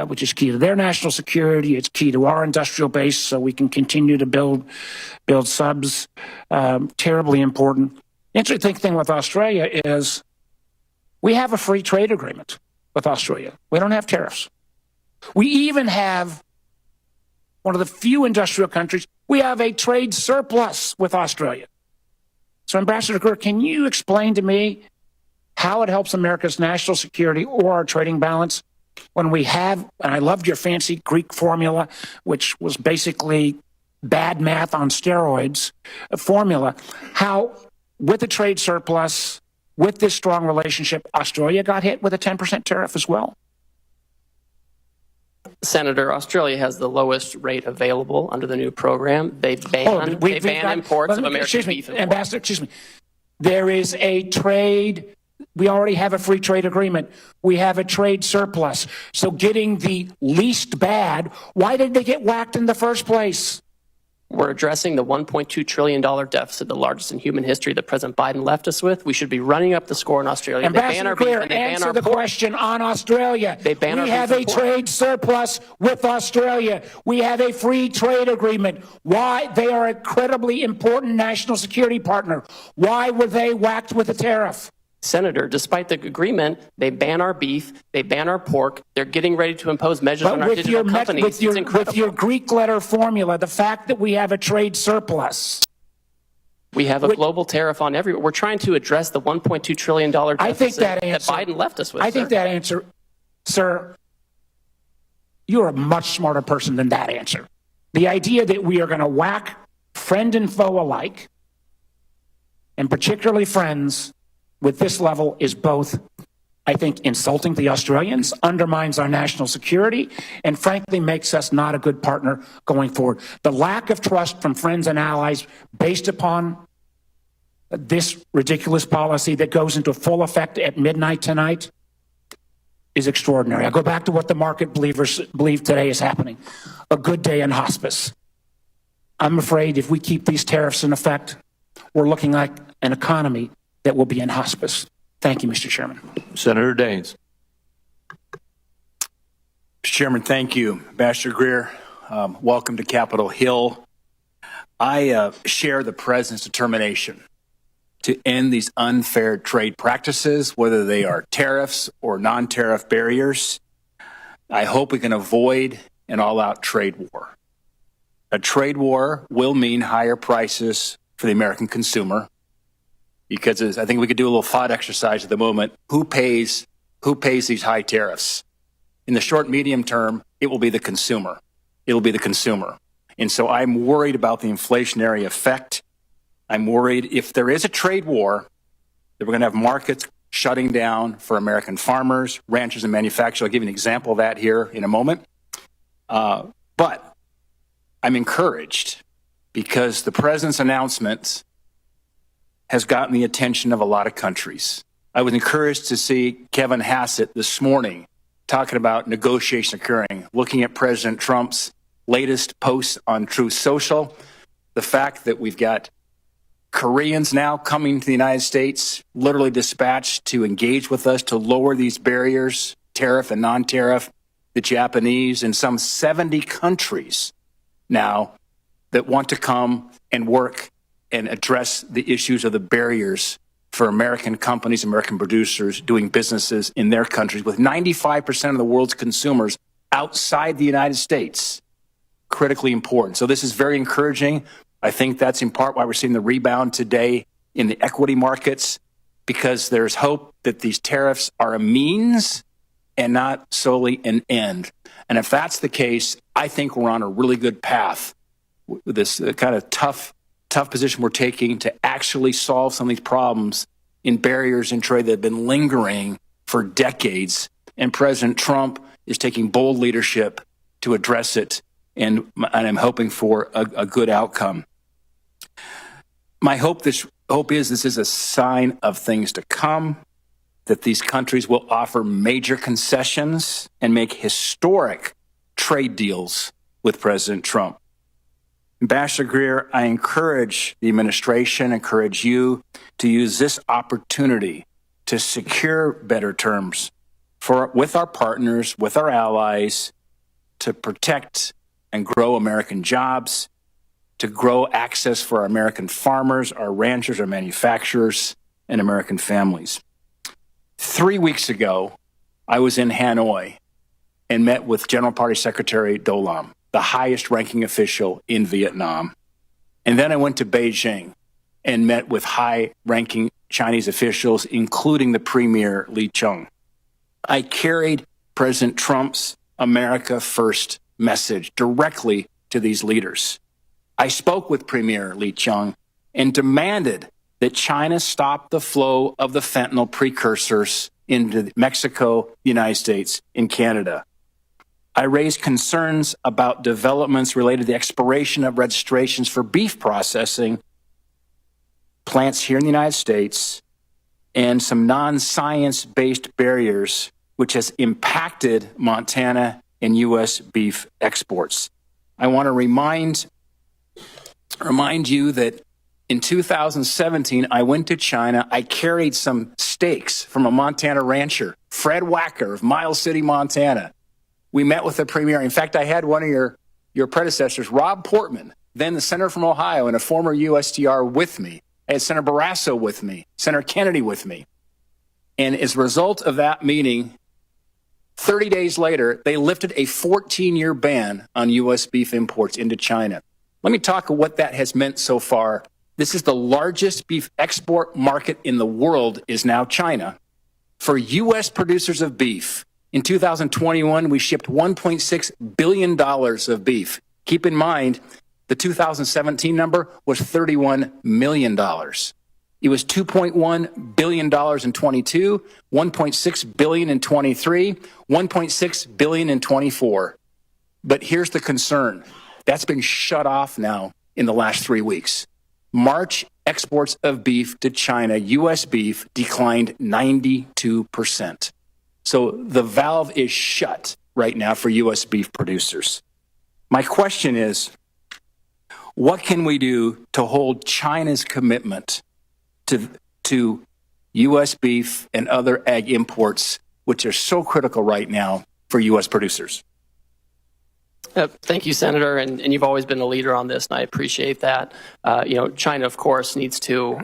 which is key to their national security. It's key to our industrial base, so we can continue to build subs. Terribly important. The interesting thing with Australia is we have a free trade agreement with Australia. We don't have tariffs. We even have one of the few industrial countries, we have a trade surplus with Australia. So, Ambassador Greer, can you explain to me how it helps America's national security or our trading balance when we have, and I loved your fancy Greek formula, which was basically bad math on steroids formula, how with the trade surplus, with this strong relationship, Australia got hit with a 10% tariff as well? Senator, Australia has the lowest rate available under the new program. They ban imports of American beef. Ambassador, excuse me. There is a trade. We already have a free trade agreement. We have a trade surplus. So getting the least bad, why did they get whacked in the first place? We're addressing the $1.2 trillion deficit, the largest in human history that President Biden left us with. We should be running up the score in Australia. Ambassador Greer, answer the question on Australia. We have a trade surplus with Australia. We have a free trade agreement. Why? They are an incredibly important national security partner. Why were they whacked with a tariff? Senator, despite the agreement, they ban our beef, they ban our pork. They're getting ready to impose measures on our digital companies. With your Greek letter formula, the fact that we have a trade surplus. We have a global tariff on everyone. We're trying to address the $1.2 trillion deficit that Biden left us with. I think that answer, sir, you're a much smarter person than that answer. The idea that we are going to whack friend and foe alike, and particularly friends, with this level is both, I think, insulting the Australians, undermines our national security, and frankly makes us not a good partner going forward. The lack of trust from friends and allies based upon this ridiculous policy that goes into full effect at midnight tonight is extraordinary. I go back to what the market believers believe today is happening. A good day in hospice. I'm afraid if we keep these tariffs in effect, we're looking like an economy that will be in hospice. Thank you, Mr. Chairman. Senator Daines. Mr. Chairman, thank you. Ambassador Greer, welcome to Capitol Hill. I share the President's determination to end these unfair trade practices, whether they are tariffs or non-tariff barriers. I hope we can avoid an all-out trade war. A trade war will mean higher prices for the American consumer, because I think we could do a little thought exercise at the moment. Who pays these high tariffs? In the short, medium term, it will be the consumer. It will be the consumer. And so I'm worried about the inflationary effect. I'm worried if there is a trade war, that we're going to have markets shutting down for American farmers, ranchers, and manufacturers. I'll give you an example of that here in a moment. But I'm encouraged because the President's announcements has gotten the attention of a lot of countries. I was encouraged to see Kevin Hassett this morning talking about negotiation occurring, looking at President Trump's latest posts on Truth Social, the fact that we've got Koreans now coming to the United States, literally dispatched to engage with us to lower these barriers, tariff and non-tariff. The Japanese and some 70 countries now that want to come and work and address the issues of the barriers for American companies, American producers doing businesses in their countries with 95% of the world's consumers outside the United States. Critically important. So this is very encouraging. I think that's in part why we're seeing the rebound today in the equity markets, because there's hope that these tariffs are a means and not solely an end. And if that's the case, I think we're on a really good path with this kind of tough position we're taking to actually solve some of these problems in barriers in trade that have been lingering for decades. And President Trump is taking bold leadership to address it, and I'm hoping for a good outcome. My hope is this is a sign of things to come, that these countries will offer major concessions and make historic trade deals with President Trump. Ambassador Greer, I encourage the administration, encourage you to use this opportunity to secure better terms with our partners, with our allies, to protect and grow American jobs, to grow access for our American farmers, our ranchers, our manufacturers, and American families. 3 weeks ago, I was in Hanoi and met with General Party Secretary Do Lam, the highest ranking official in Vietnam. And then I went to Beijing and met with high ranking Chinese officials, including the Premier Li Qiang. I carried President Trump's America First message directly to these leaders. I spoke with Premier Li Qiang and demanded that China stop the flow of the fentanyl precursors into Mexico, the United States, and Canada. I raised concerns about developments related to the expiration of registrations for beef processing plants here in the United States and some non-science-based barriers which has impacted Montana and U.S. beef exports. I want to remind you that in 2017, I went to China. I carried some steaks from a Montana rancher, Fred Wacker of Miles City, Montana. We met with the premier. In fact, I had one of your predecessors, Rob Portman, then the senator from Ohio and a former USTR with me. I had Senator Barrasso with me, Senator Kennedy with me. And as a result of that meeting, 30 days later, they lifted a 14-year ban on U.S. beef imports into China. Let me talk about what that has meant so far. This is the largest beef export market in the world is now China. For U.S. producers of beef, in 2021, we shipped $1.6 billion of beef. Keep in mind, the 2017 number was $31 million. It was $2.1 billion in 22, $1.6 billion in 23, $1.6 billion in 24. But here's the concern. That's been shut off now in the last 3 weeks. March exports of beef to China, U.S. beef, declined 92%. So the valve is shut right now for U.S. beef producers. My question is, what can we do to hold China's commitment to U.S. beef and other ag imports, which are so critical right now for U.S. producers? Thank you, Senator, and you've always been a leader on this, and I appreciate that. China, of course, needs to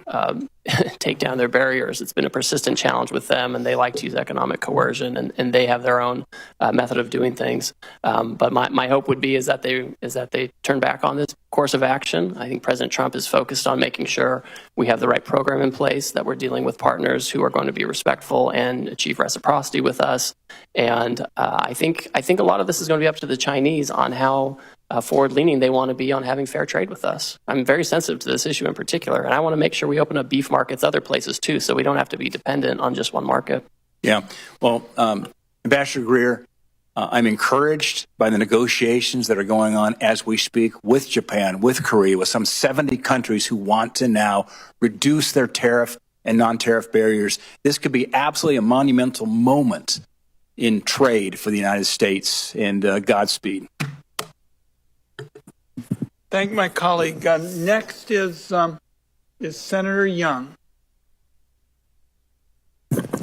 take down their barriers. It's been a persistent challenge with them, and they like to use economic coercion, and they have their own method of doing things. But my hope would be is that they turn back on this course of action. I think President Trump is focused on making sure we have the right program in place, that we're dealing with partners who are going to be respectful and achieve reciprocity with us. And I think a lot of this is going to be up to the Chinese on how forward-leaning they want to be on having fair trade with us. I'm very sensitive to this issue in particular, and I want to make sure we open up beef markets other places too, so we don't have to be dependent on just one market. Yeah. Well, Ambassador Greer, I'm encouraged by the negotiations that are going on as we speak with Japan, with Korea, with some 70 countries who want to now reduce their tariff and non-tariff barriers. This could be absolutely a monumental moment in trade for the United States, and Godspeed. Thank my colleague. Next is is Senator Young.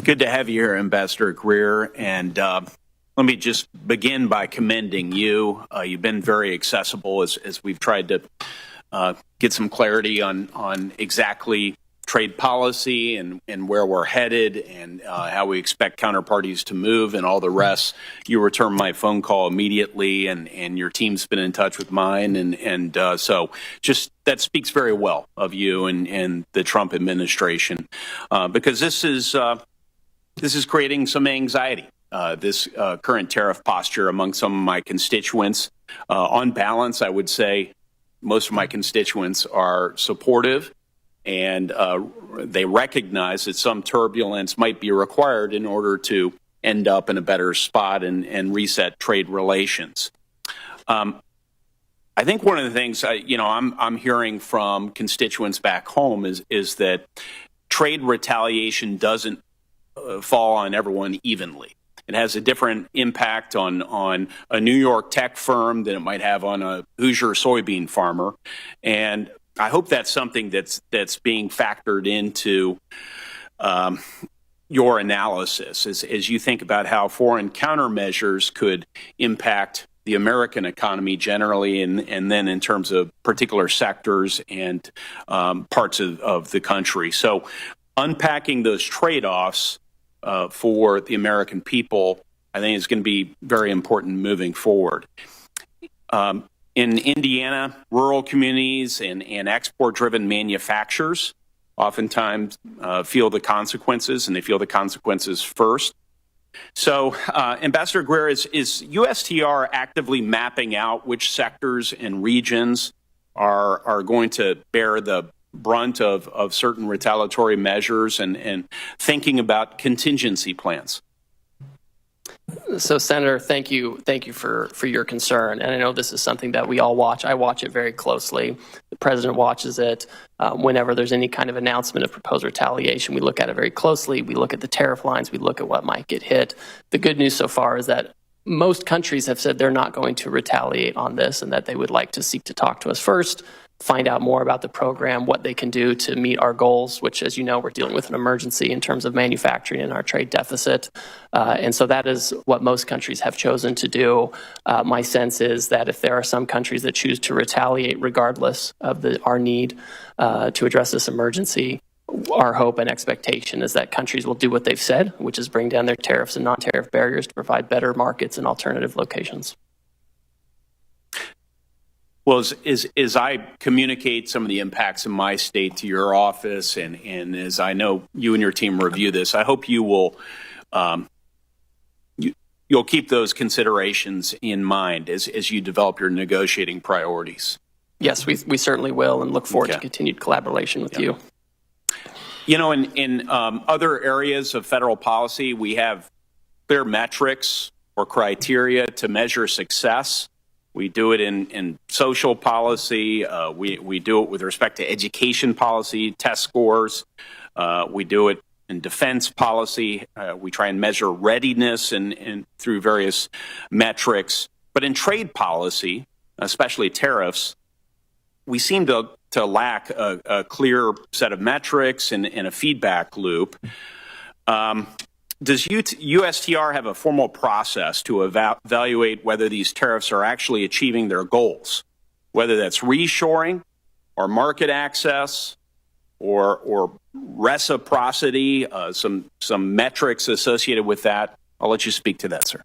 Good to have you here, Ambassador Greer. And let me just begin by commending you. You've been very accessible as we've tried to get some clarity on exactly trade policy and where we're headed and how we expect counterparties to move and all the rest. You returned my phone call immediately, and your team's been in touch with mine. And so just that speaks very well of you and the Trump administration, because this is creating some anxiety, this current tariff posture among some of my constituents. On balance, I would say most of my constituents are supportive, and they recognize that some turbulence might be required in order to end up in a better spot and reset trade relations. I think one of the things I'm hearing from constituents back home is that trade retaliation doesn't fall on everyone evenly. It has a different impact on a New York tech firm than it might have on a Hoosier soybean farmer. And I hope that's something that's being factored into your analysis as you think about how foreign countermeasures could impact the American economy generally, and then in terms of particular sectors and parts of the country. So unpacking those trade-offs for the American people, I think is going to be very important moving forward. In Indiana, rural communities and export-driven manufacturers oftentimes feel the consequences, and they feel the consequences first. So, Ambassador Greer, is USTR actively mapping out which sectors and regions are going to bear the brunt of certain retaliatory measures and thinking about contingency plans? So, Senator, thank you for your concern. And I know this is something that we all watch. I watch it very closely. The president watches it. Whenever there's any kind of announcement of proposed retaliation, we look at it very closely. We look at the tariff lines. We look at what might get hit. The good news so far is that most countries have said they're not going to retaliate on this and that they would like to seek to talk to us first, find out more about the program, what they can do to meet our goals, which, as you know, we're dealing with an emergency in terms of manufacturing and our trade deficit. And so that is what most countries have chosen to do. My sense is that if there are some countries that choose to retaliate regardless of our need to address this emergency, our hope and expectation is that countries will do what they've said, which is bring down their tariffs and non-tariff barriers to provide better markets and alternative locations. Well, as I communicate some of the impacts in my state to your office, and as I know you and your team review this, I hope you will you'll keep those considerations in mind as you develop your negotiating priorities. Yes, we certainly will, and look forward to continued collaboration with you. You know, in other areas of federal policy, we have clear metrics or criteria to measure success. We do it in social policy. We do it with respect to education policy, test scores. We do it in defense policy. We try and measure readiness and through various metrics. But in trade policy, especially tariffs, we seem to lack a clear set of metrics and a feedback loop. Does USTR have a formal process to evaluate whether these tariffs are actually achieving their goals, whether that's reshoring or market access or reciprocity, some metrics associated with that? I'll let you speak to that, sir.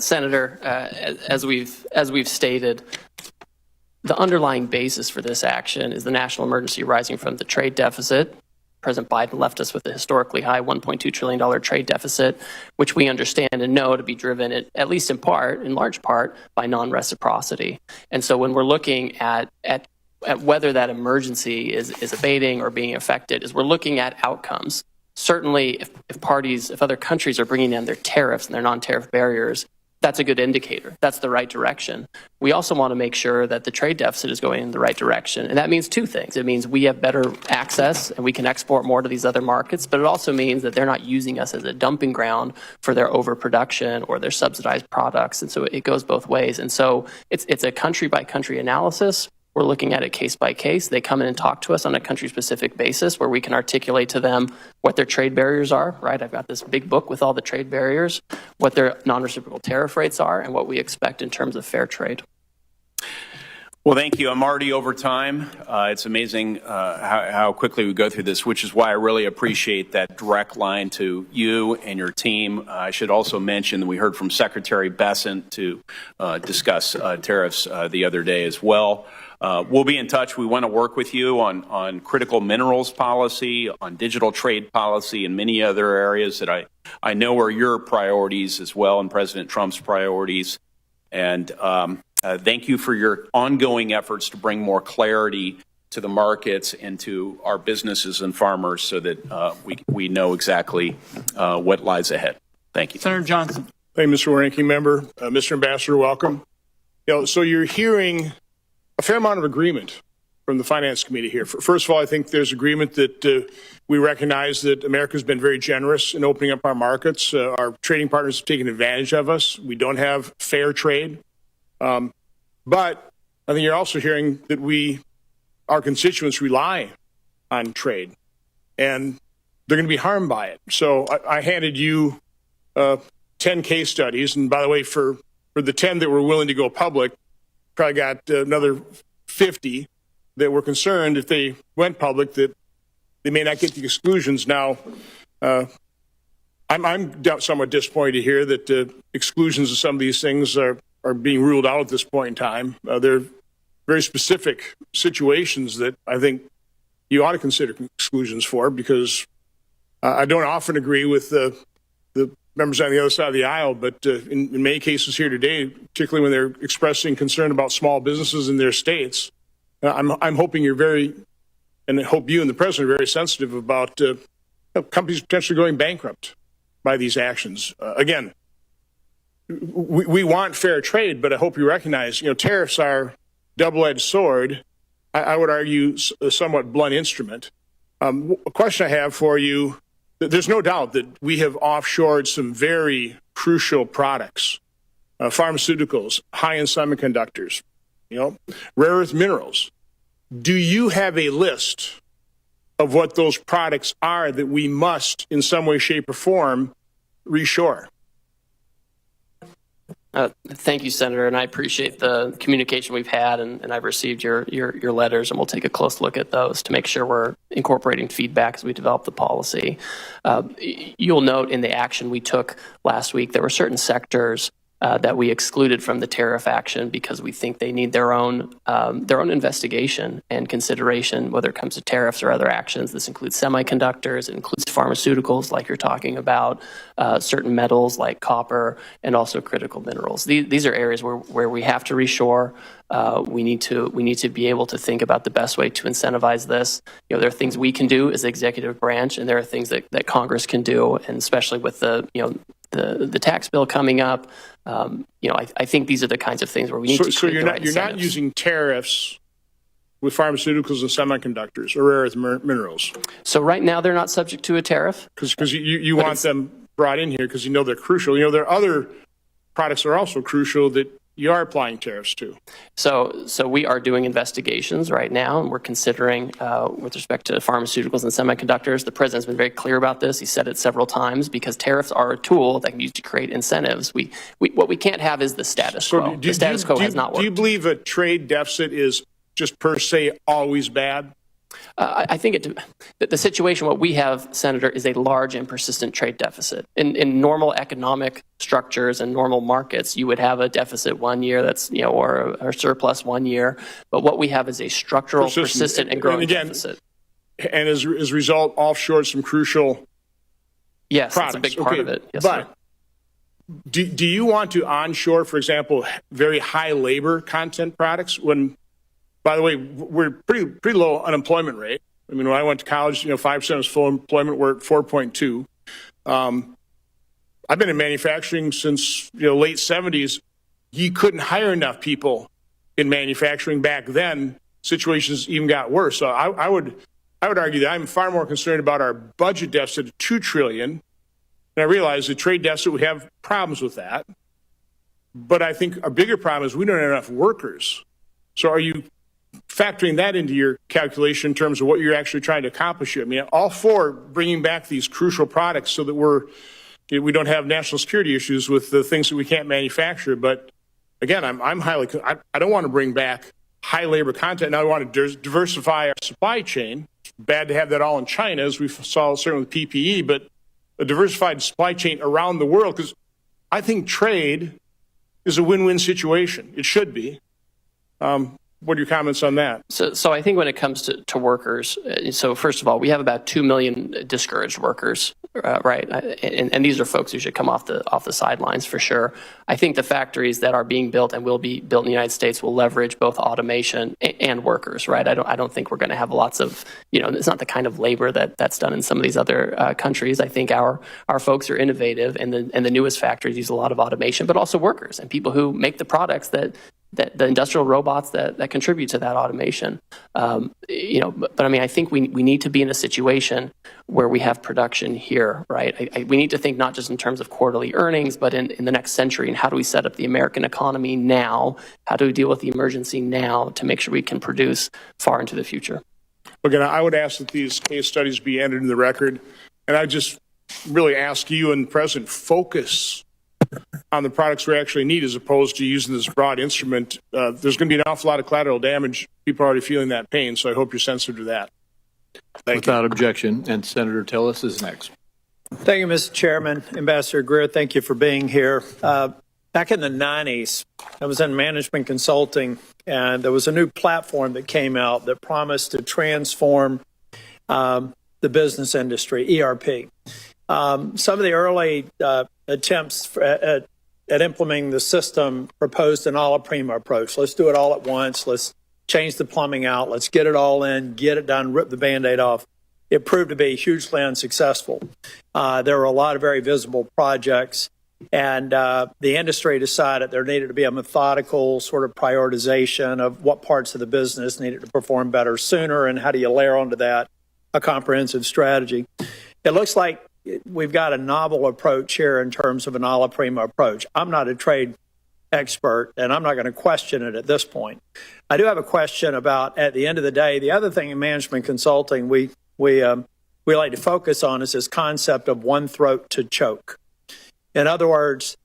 Senator, as we've stated, the underlying basis for this action is the national emergency arising from the trade deficit. President Biden left us with a historically high $1.2 trillion trade deficit, which we understand and know to be driven, at least in large part, by non-reciprocity. And so when we're looking at whether that emergency is abating or being affected, is we're looking at outcomes. Certainly, if other countries are bringing down their tariffs and their non-tariff barriers, that's a good indicator. That's the right direction. We also want to make sure that the trade deficit is going in the right direction. And that means two things. It means we have better access and we can export more to these other markets, but it also means that they're not using us as a dumping ground for their overproduction or their subsidized products. And so it goes both ways. And so it's a country by country analysis. We're looking at it case by case. They come in and talk to us on a country-specific basis where we can articulate to them what their trade barriers are, right? I've got this big book with all the trade barriers, what their non-reciprocal tariff rates are, and what we expect in terms of fair trade. Well, thank you. I'm already over time. It's amazing how quickly we go through this, which is why I really appreciate that direct line to you and your team. I should also mention that we heard from Secretary Bessent to discuss tariffs the other day as well. We'll be in touch. We want to work with you on critical minerals policy, on digital trade policy, and many other areas that I know are your priorities as well, and President Trump's priorities. And thank you for your ongoing efforts to bring more clarity to the markets and to our businesses and farmers so that we know exactly what lies ahead. Thank you. Senator Johnson. Thank you, Mr. Ranking Member. Mr. Ambassador, welcome. So you're hearing a fair amount of agreement from the Finance Committee here. First of all, I think there's agreement that we recognize that America's been very generous in opening up our markets. Our trading partners have taken advantage of us. We don't have fair trade. But I think you're also hearing that our constituents rely on trade, and they're going to be harmed by it. So I handed you 10 case studies, and by the way, for the 10 that were willing to go public, probably got another 50 that were concerned if they went public that they may not get the exclusions. Now, I'm somewhat disappointed to hear that exclusions of some of these things are being ruled out at this point in time. They're very specific situations that I think you ought to consider exclusions for, because I don't often agree with the members on the other side of the aisle, but in many cases here today, particularly when they're expressing concern about small businesses in their states, I'm hoping you're and I hope you and the president are very sensitive about companies potentially going bankrupt by these actions. Again, we want fair trade, but I hope you recognize, tariffs are double-edged sword. I would argue a somewhat blunt instrument. A question I have for you: there's no doubt that we have offshored some very crucial products, pharmaceuticals, high-end semiconductors, rare earth minerals. Do you have a list of what those products are that we must, in some way, shape, or form, reshore? Thank you, Senator, and I appreciate the communication we've had, and I've received your letters, and we'll take a close look at those to make sure we're incorporating feedback as we develop the policy. You'll note in the action we took last week, there were certain sectors that we excluded from the tariff action because we think they need their own investigation and consideration, whether it comes to tariffs or other actions. This includes semiconductors, it includes pharmaceuticals, like you're talking about, certain metals like copper, and also critical minerals. These are areas where we have to reshore. We need to be able to think about the best way to incentivize this. There are things we can do as the executive branch, and there are things that Congress can do, and especially with the tax bill coming up. I think these are the kinds of things where we need to create the right incentives. You're not using tariffs with pharmaceuticals and semiconductors or rare earth minerals. So right now they're not subject to a tariff. Because you want them brought in here because they're crucial. There are other products that are also crucial that you are applying tariffs to. So we are doing investigations right now, and we're considering, with respect to pharmaceuticals and semiconductors, the president's been very clear about this. He said it several times, because tariffs are a tool that can be used to create incentives. What we can't have is the status quo. The status quo has not worked. Do you believe a trade deficit is just per se always bad? I think the situation, what we have, Senator, is a large and persistent trade deficit. In normal economic structures and normal markets, you would have a deficit one year that's, or a surplus one year. But what we have is a structural, persistent and growing deficit. And as a result, offshore some crucial yes, products. That's a big part of it. Yes, but sir. Do you want to onshore, for example, very high labor content products when, by the way, we're pretty low unemployment rate. I mean, when I went to college, 5% was full employment. We're at 4.2. I've been in manufacturing since late 70s. You couldn't hire enough people in manufacturing back then. Situations even got worse. So I would argue that I'm far more concerned about our budget deficit of $2 trillion. And I realize the trade deficit, we have problems with that. But I think our bigger problem is we don't have enough workers. So are you factoring that into your calculation in terms of what you're actually trying to accomplish. I mean, all for bringing back these crucial products so that we don't have national security issues with the things that we can't manufacture. But again, I don't want to bring back high labor content. Now I want to diversify our supply chain. It's bad to have that all in China, as we saw certainly with PPE, but a diversified supply chain around the world, because I think trade is a win-win situation. It should be. What are your comments on that? So I think when it comes to workers, so first of all, we have about 2 million discouraged workers, right? And these are folks who should come off the sidelines for sure. I think the factories that are being built and will be built in the United States will leverage both automation and workers, right? I don't think we're going to have lots of, it's not the kind of labor that's done in some of these other countries. I think our folks are innovative, and the newest factories use a lot of automation, but also workers and people who make the products that the industrial robots that contribute to that automation. But I mean, I think we need to be in a situation where we have production here, right? We need to think not just in terms of quarterly earnings, but in the next century, and how do we set up the American economy now? How do we deal with the emergency now to make sure we can produce far into the future? Again, I would ask that these case studies be entered in the record, and I just really ask you and the President focus on the products we actually need, as opposed to using this broad instrument. There's going to be an awful lot of collateral damage. People are already feeling that pain, so I hope you're sensitive to that. Without objection. And Senator Tillis is next. Thank you, Mr. Chairman. Ambassador Greer, thank you for being here. Back in the 90s, I was in management consulting, and there was a new platform that came out that promised to transform the business industry, ERP. Some of the early attempts at implementing the system proposed an a la prima approach. Let's do it all at once. Let's change the plumbing out. Let's get it all in, get it done, rip the Band-Aid off. It proved to be hugely unsuccessful. There were a lot of very visible projects, and the industry decided there needed to be a methodical sort of prioritization of what parts of the business needed to perform better sooner, and how do you layer onto that a comprehensive strategy. It looks like we've got a novel approach here in terms of an a la prima approach. I'm not a trade expert, and I'm not going to question it at this point. I do have a question about, at the end of the day, the other thing in management consulting we like to focus on is this concept of one throat to choke. In other words,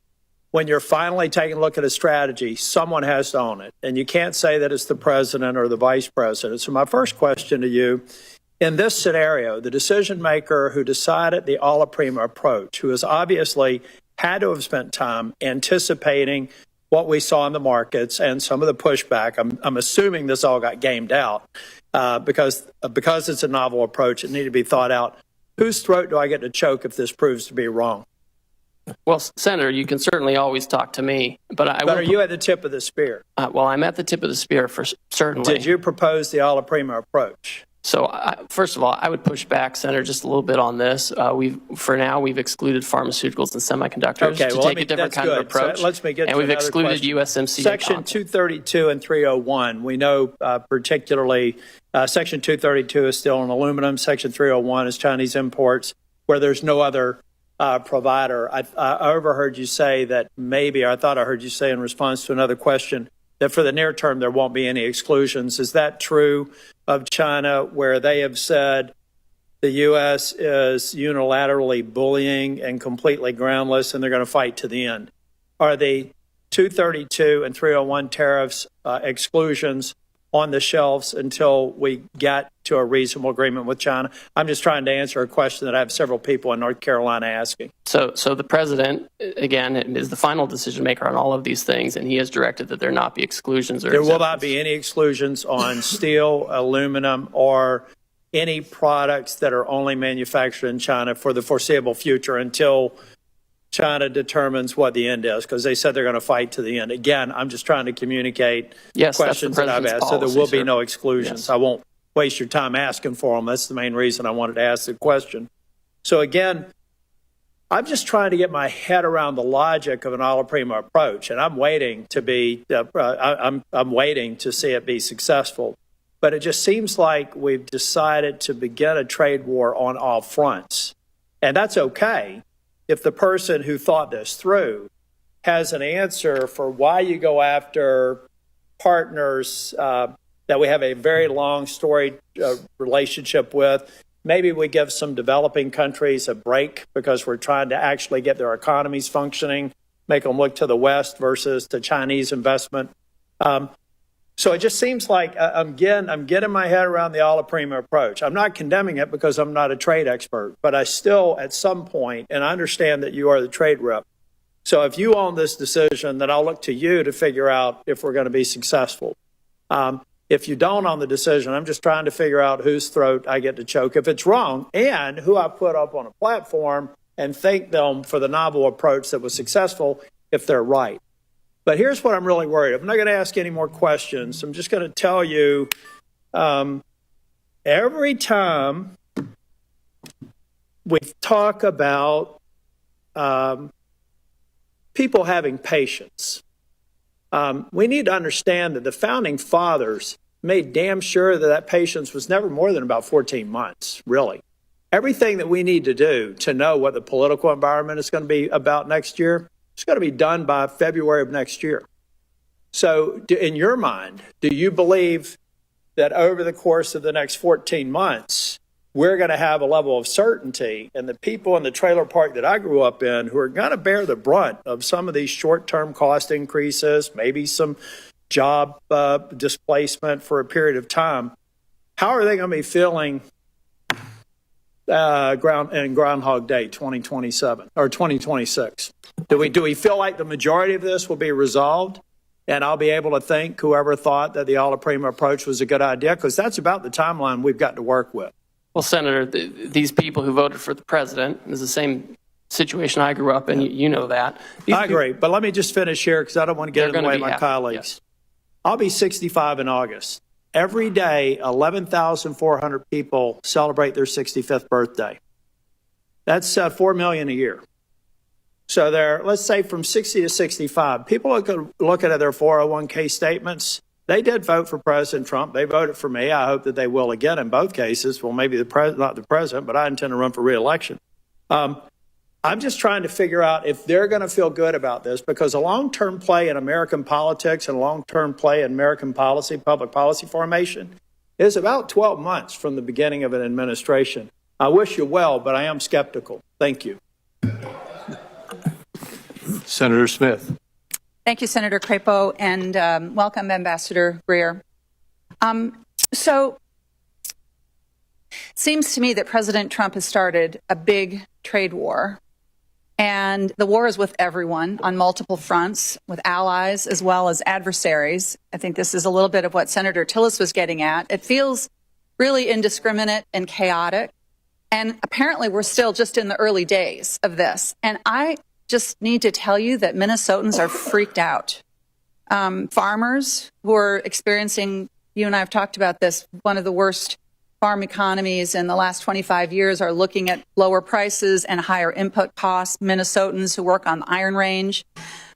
when you're finally taking a look at a strategy, someone has to own it, and you can't say that it's the president or the vice president. So my first question to you, in this scenario, the decision maker who decided the a la prima approach, who has obviously had to have spent time anticipating what we saw in the markets and some of the pushback, I'm assuming this all got gamed out because it's a novel approach. It needed to be thought out. Whose throat do I get to choke if this proves to be wrong? Well, Senator, you can certainly always talk to me, but are you at the tip of the spear? Well, I'm at the tip of the spear for certainly. Did you propose the a la prima approach? So, first of all, I would push back, Senator, just a little bit on this. For now, we've excluded pharmaceuticals and semiconductors to take a different kind of approach. So let's get and we've excluded USMCA. Section 232 and 301, we know particularly Section 232 is still on aluminum. Section 301 is Chinese imports, where there's no other provider. I overheard you say that maybe, or I thought I heard you say in response to another question, that for the near term there won't be any exclusions. Is that true of China, where they have said the U.S. is unilaterally bullying and completely groundless and they're going to fight to the end? Are the 232 and 301 tariffs exclusions on the shelves until we get to a reasonable agreement with China? I'm just trying to answer a question that I have several people in North Carolina asking. So the president, again, is the final decision maker on all of these things, and he has directed that there not be exclusions or There will not be any exclusions on steel, aluminum, or any products that are only manufactured in China for the foreseeable future until China determines what the end is, because they said they're going to fight to the end. Again, I'm just trying to communicate questions that I've asked, so there will be no exclusions. Yes. I won't waste your time asking for them. That's the main reason I wanted to ask the question. So again, I'm just trying to get my head around the logic of an a la prima approach, and I'm waiting to be. I'm waiting to see it be successful. But it just seems like we've decided to begin a trade war on all fronts, and that's okay if the person who thought this through has an answer for why you go after partners that we have a very long storied relationship with. Maybe we give some developing countries a break because we're trying to actually get their economies functioning, make them look to the West versus to Chinese investment. So it just seems like I'm getting my head around the alla prima approach. I'm not condemning it because I'm not a trade expert, but I still, at some point, and I understand that you are the trade rep. So if you own this decision, then I'll look to you to figure out if we're going to be successful. If you don't own the decision, I'm just trying to figure out whose throat I get to choke if it's wrong, and who I put up on a platform and thank them for the novel approach that was successful if they're right. But here's what I'm really worried. I'm not going to ask any more questions. I'm just going to tell you, every time we talk about people having patience, we need to understand that the founding fathers made damn sure that that patience was never more than about 14 months, really. Everything that we need to do to know what the political environment is going to be about next year, it's going to be done by February of next year. So in your mind, do you believe that over the course of the next 14 months, we're going to have a level of certainty, and the people in the trailer park that I grew up in who are going to bear the brunt of some of these short-term cost increases, maybe some job displacement for a period of time, how are they going to be feeling Groundhog Day 2027 or 2026? Do we feel like the majority of this will be resolved, and I'll be able to thank whoever thought that the alla prima approach was a good idea? Because that's about the timeline we've got to work with. Well, Senator, these people who voted for the president is the same situation I grew up in. You know that. I agree. But let me just finish here because I don't want to get in the way of my colleagues. Yes. I'll be 65 in August. Every day, 11,400 people celebrate their 65th birthday. That's 4 million a year. So there, let's say from 60 to 65, people look at their 401k statements. They did vote for President Trump. They voted for me. I hope that they will again in both cases. Well, maybe not the president, but I intend to run for re-election. I'm just trying to figure out if they're going to feel good about this, because a long-term play in American politics and a long-term play in American policy, public policy formation, is about 12 months from the beginning of an administration. I wish you well, but I am skeptical. Thank you. Senator Smith. Thank you, Senator Crapo, and welcome, Ambassador Greer. So it seems to me that President Trump has started a big trade war, and the war is with everyone on multiple fronts, with allies as well as adversaries. I think this is a little bit of what Senator Tillis was getting at. It feels really indiscriminate and chaotic, and apparently we're still just in the early days of this. And I just need to tell you that Minnesotans are freaked out. Farmers who are experiencing, you and I have talked about this, one of the worst farm economies in the last 25 years are looking at lower prices and higher input costs. Minnesotans who work on the Iron Range,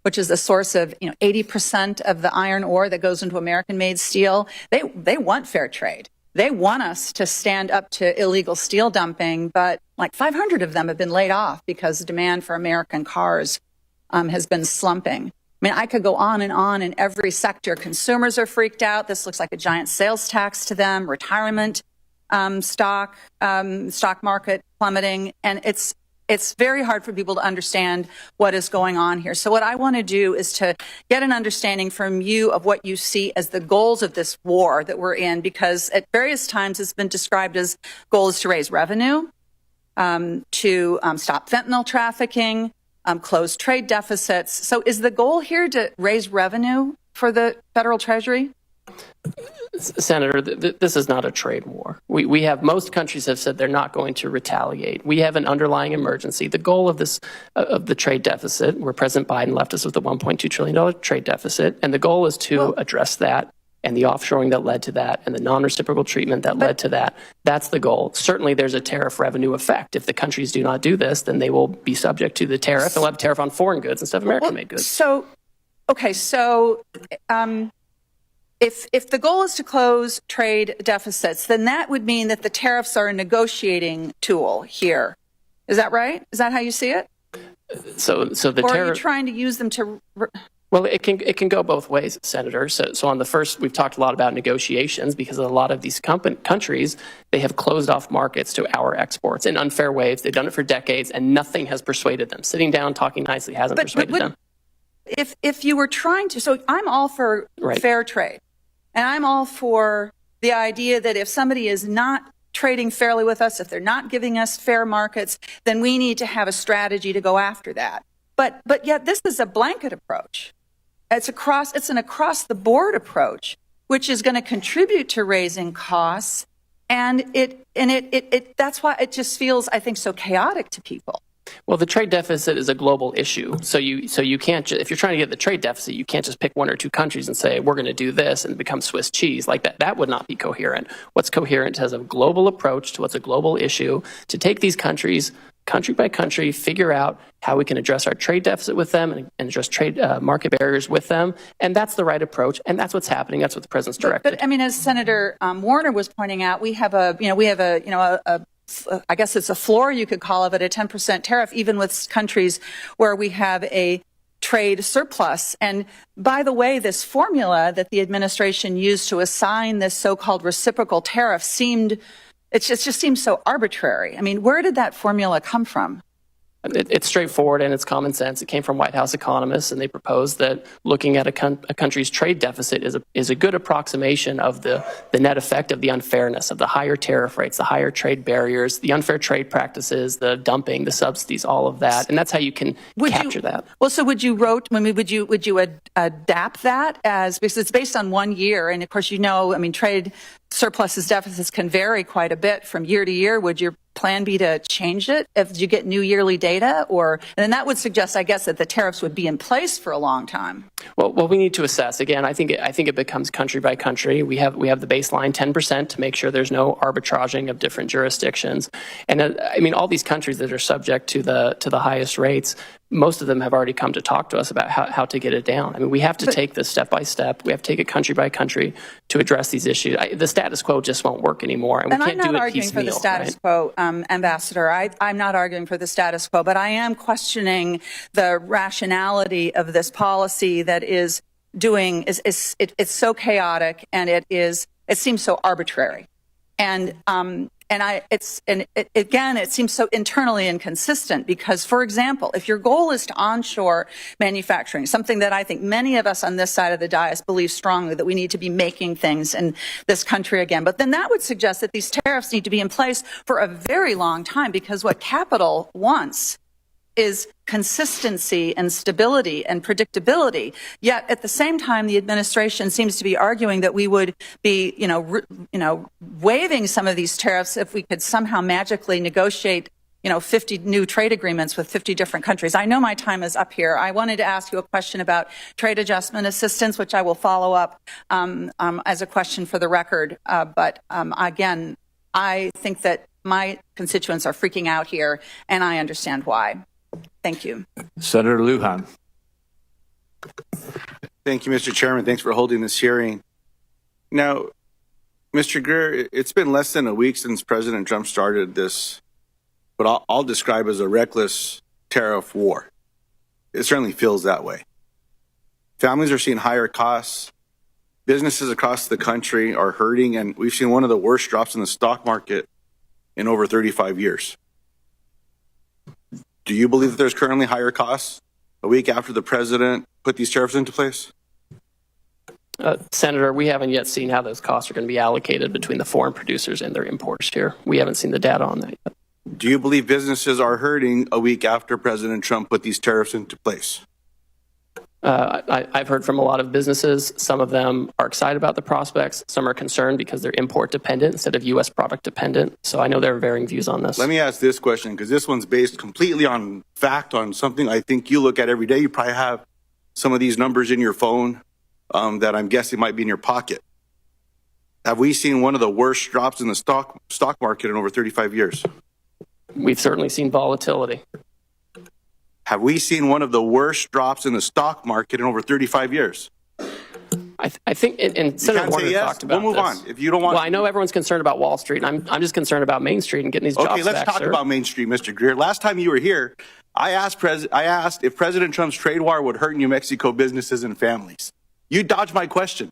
which is the source of 80% of the iron ore that goes into American-made steel, they want fair trade. They want us to stand up to illegal steel dumping, but like 500 of them have been laid off because the demand for American cars has been slumping. I mean, I could go on in every sector. Consumers are freaked out. This looks like a giant sales tax to them. Retirement stock market plummeting, and it's very hard for people to understand what is going on here. So what I want to do is to get an understanding from you of what you see as the goals of this war that we're in, because at various times it's been described as goals to raise revenue, to stop fentanyl trafficking, close trade deficits. So is the goal here to raise revenue for the federal treasury? Senator, this is not a trade war. We have, most countries have said they're not going to retaliate. We have an underlying emergency. The goal of the trade deficit, where President Biden left us with a $1.2 trillion trade deficit, and the goal is to address that, and the offshoring that led to that, and the non-reciprocal treatment that led to that. That's the goal. Certainly there's a tariff revenue effect. If the countries do not do this, then they will be subject to the tariff, and we'll have a tariff on foreign goods instead of American-made goods. So if the goal is to close trade deficits, then that would mean that the tariffs are a negotiating tool here. Is that right? Is that how you see it? So the or tariff. are you trying to use them to? Well, it can go both ways, Senator. So on the first, we've talked a lot about negotiations because a lot of these countries, they have closed off markets to our exports in unfair ways. They've done it for decades, and nothing has persuaded them. Sitting down, talking nicely hasn't persuaded them. If you were trying to, so I'm all for fair trade, and I'm all for the idea that if somebody is not trading fairly with us, if they're not giving us fair markets, then we need to have a strategy to go after that. But yet this is a blanket approach. It's an across the board approach, which is going to contribute to raising costs, and that's why it just feels, I think, so chaotic to people. Well, the trade deficit is a global issue. So you can't if you're trying to get the trade deficit, you can't just pick one or two countries and say, we're going to do this and become Swiss cheese like that. That would not be coherent. What's coherent has a global approach to what's a global issue, to take these countries country by country, figure out how we can address our trade deficit with them and address trade market barriers with them. And that's the right approach. And that's what's happening. That's what the president's directed. But I mean, as Senator Warner was pointing out, we have a I guess it's a floor, you could call it, a 10% tariff, even with countries where we have a trade surplus. And by the way, this formula that the administration used to assign this so-called reciprocal tariff it just seems so arbitrary. I mean, where did that formula come from? It's straightforward and it's common sense. It came from White House economists, and they proposed that looking at a country's trade deficit is a good approximation of the net effect of the unfairness of the higher tariff rates, the higher trade barriers, the unfair trade practices, the dumping, the subsidies, all of that. And that's how you can capture that. Well, so would you adapt that because it's based on 1 year, and of course, trade surpluses, deficits can vary quite a bit from year to year. Would your plan be to change it if you get new yearly data, and then that would suggest, I guess, that the tariffs would be in place for a long time? Well, we need to assess. Again, I think it becomes country by country. We have the baseline 10% to make sure there's no arbitraging of different jurisdictions. And all these countries that are subject to the highest rates, most of them have already come to talk to us about how to get it down. I mean, we have to take this step by step. We have to take it country by country to address these issues. The status quo just won't work anymore, and we can't do it piecemeal. I'm not arguing for the status quo, Ambassador. I'm not arguing for the status quo, but I am questioning the rationality of this policy that is it's so chaotic, and it seems so arbitrary, it seems so internally inconsistent because, for example, if your goal is to onshore manufacturing, something that I think many of us on this side of the dais believe strongly that we need to be making things in this country again, but then that would suggest that these tariffs need to be in place for a very long time because what capital wants is consistency and stability and predictability. Yet at the same time, the administration seems to be arguing that we would be, waiving some of these tariffs if we could somehow magically negotiate, 50 new trade agreements with 50 different countries. I know my time is up here. I wanted to ask you a question about trade adjustment assistance, which I will follow up as a question for the record. But again, I think that my constituents are freaking out here, and I understand why. Thank you. Senator Lujan. Thank you, Mr. Chairman. Thanks for holding this hearing. Now, Mr. Greer, it's been less than a week since President Trump started this, what I'll describe as a reckless tariff war. It certainly feels that way. Families are seeing higher costs. Businesses across the country are hurting, and we've seen one of the worst drops in the stock market in over 35 years. Do you believe that there's currently higher costs a week after the president put these tariffs into place? Senator, we haven't yet seen how those costs are going to be allocated between the foreign producers and their importers here. We haven't seen the data on that yet. Do you believe businesses are hurting a week after President Trump put these tariffs into place? I've heard from a lot of businesses. Some of them are excited about the prospects. Some are concerned because they're import dependent instead of U.S. product dependent. So I know there are varying views on this. Let me ask this question, because this one's based completely on fact, on something I think you look at every day. You probably have some of these numbers in your phone that I'm guessing might be in your pocket. Have we seen one of the worst drops in the stock market in over 35 years? We've certainly seen volatility. Have we seen one of the worst drops in the stock market in over 35 years? I think, and Senator Warner talked about we'll move this. on. If you don't want, well, I know everyone's concerned about Wall Street, and I'm just concerned about Main Street and getting these jobs back. Okay, let's talk about Main Street, Mr. Greer. Last time you were here, I asked if President Trump's trade war would hurt New Mexico businesses and families. You dodged my question.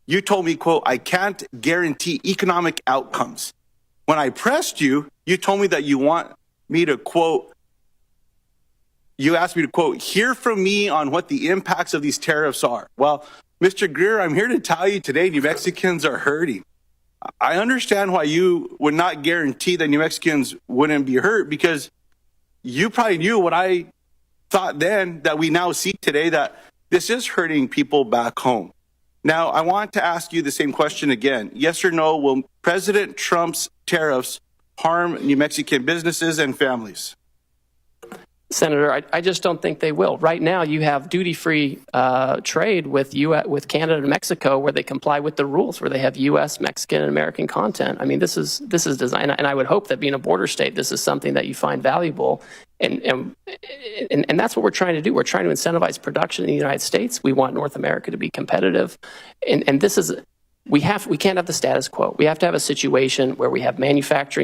You told me, quote, I can't guarantee economic outcomes. When I pressed you, you told me that you want me to, quote, you asked me to, quote, hear from me on what the impacts of these tariffs are. Well, Mr. Greer, I'm here to tell you today New Mexicans are hurting. I understand why you would not guarantee that New Mexicans wouldn't be hurt, because you probably knew what I thought then that we now see today, that this is hurting people back home. Now, I want to ask you the same question again. Yes or no, will President Trump's tariffs harm New Mexican businesses and families? Senator, I just don't think they will. Right now, you have duty-free trade with Canada and Mexico, where they comply with the rules, where they have U.S., Mexican, and American content. I mean, this is designed, and I would hope that being a border state, this is something that you find valuable, and that's what we're trying to do. We're trying to incentivize production in the United States. We want North America to be competitive, and this is we can't have the status quo. We have to have a situation where we have manufacturing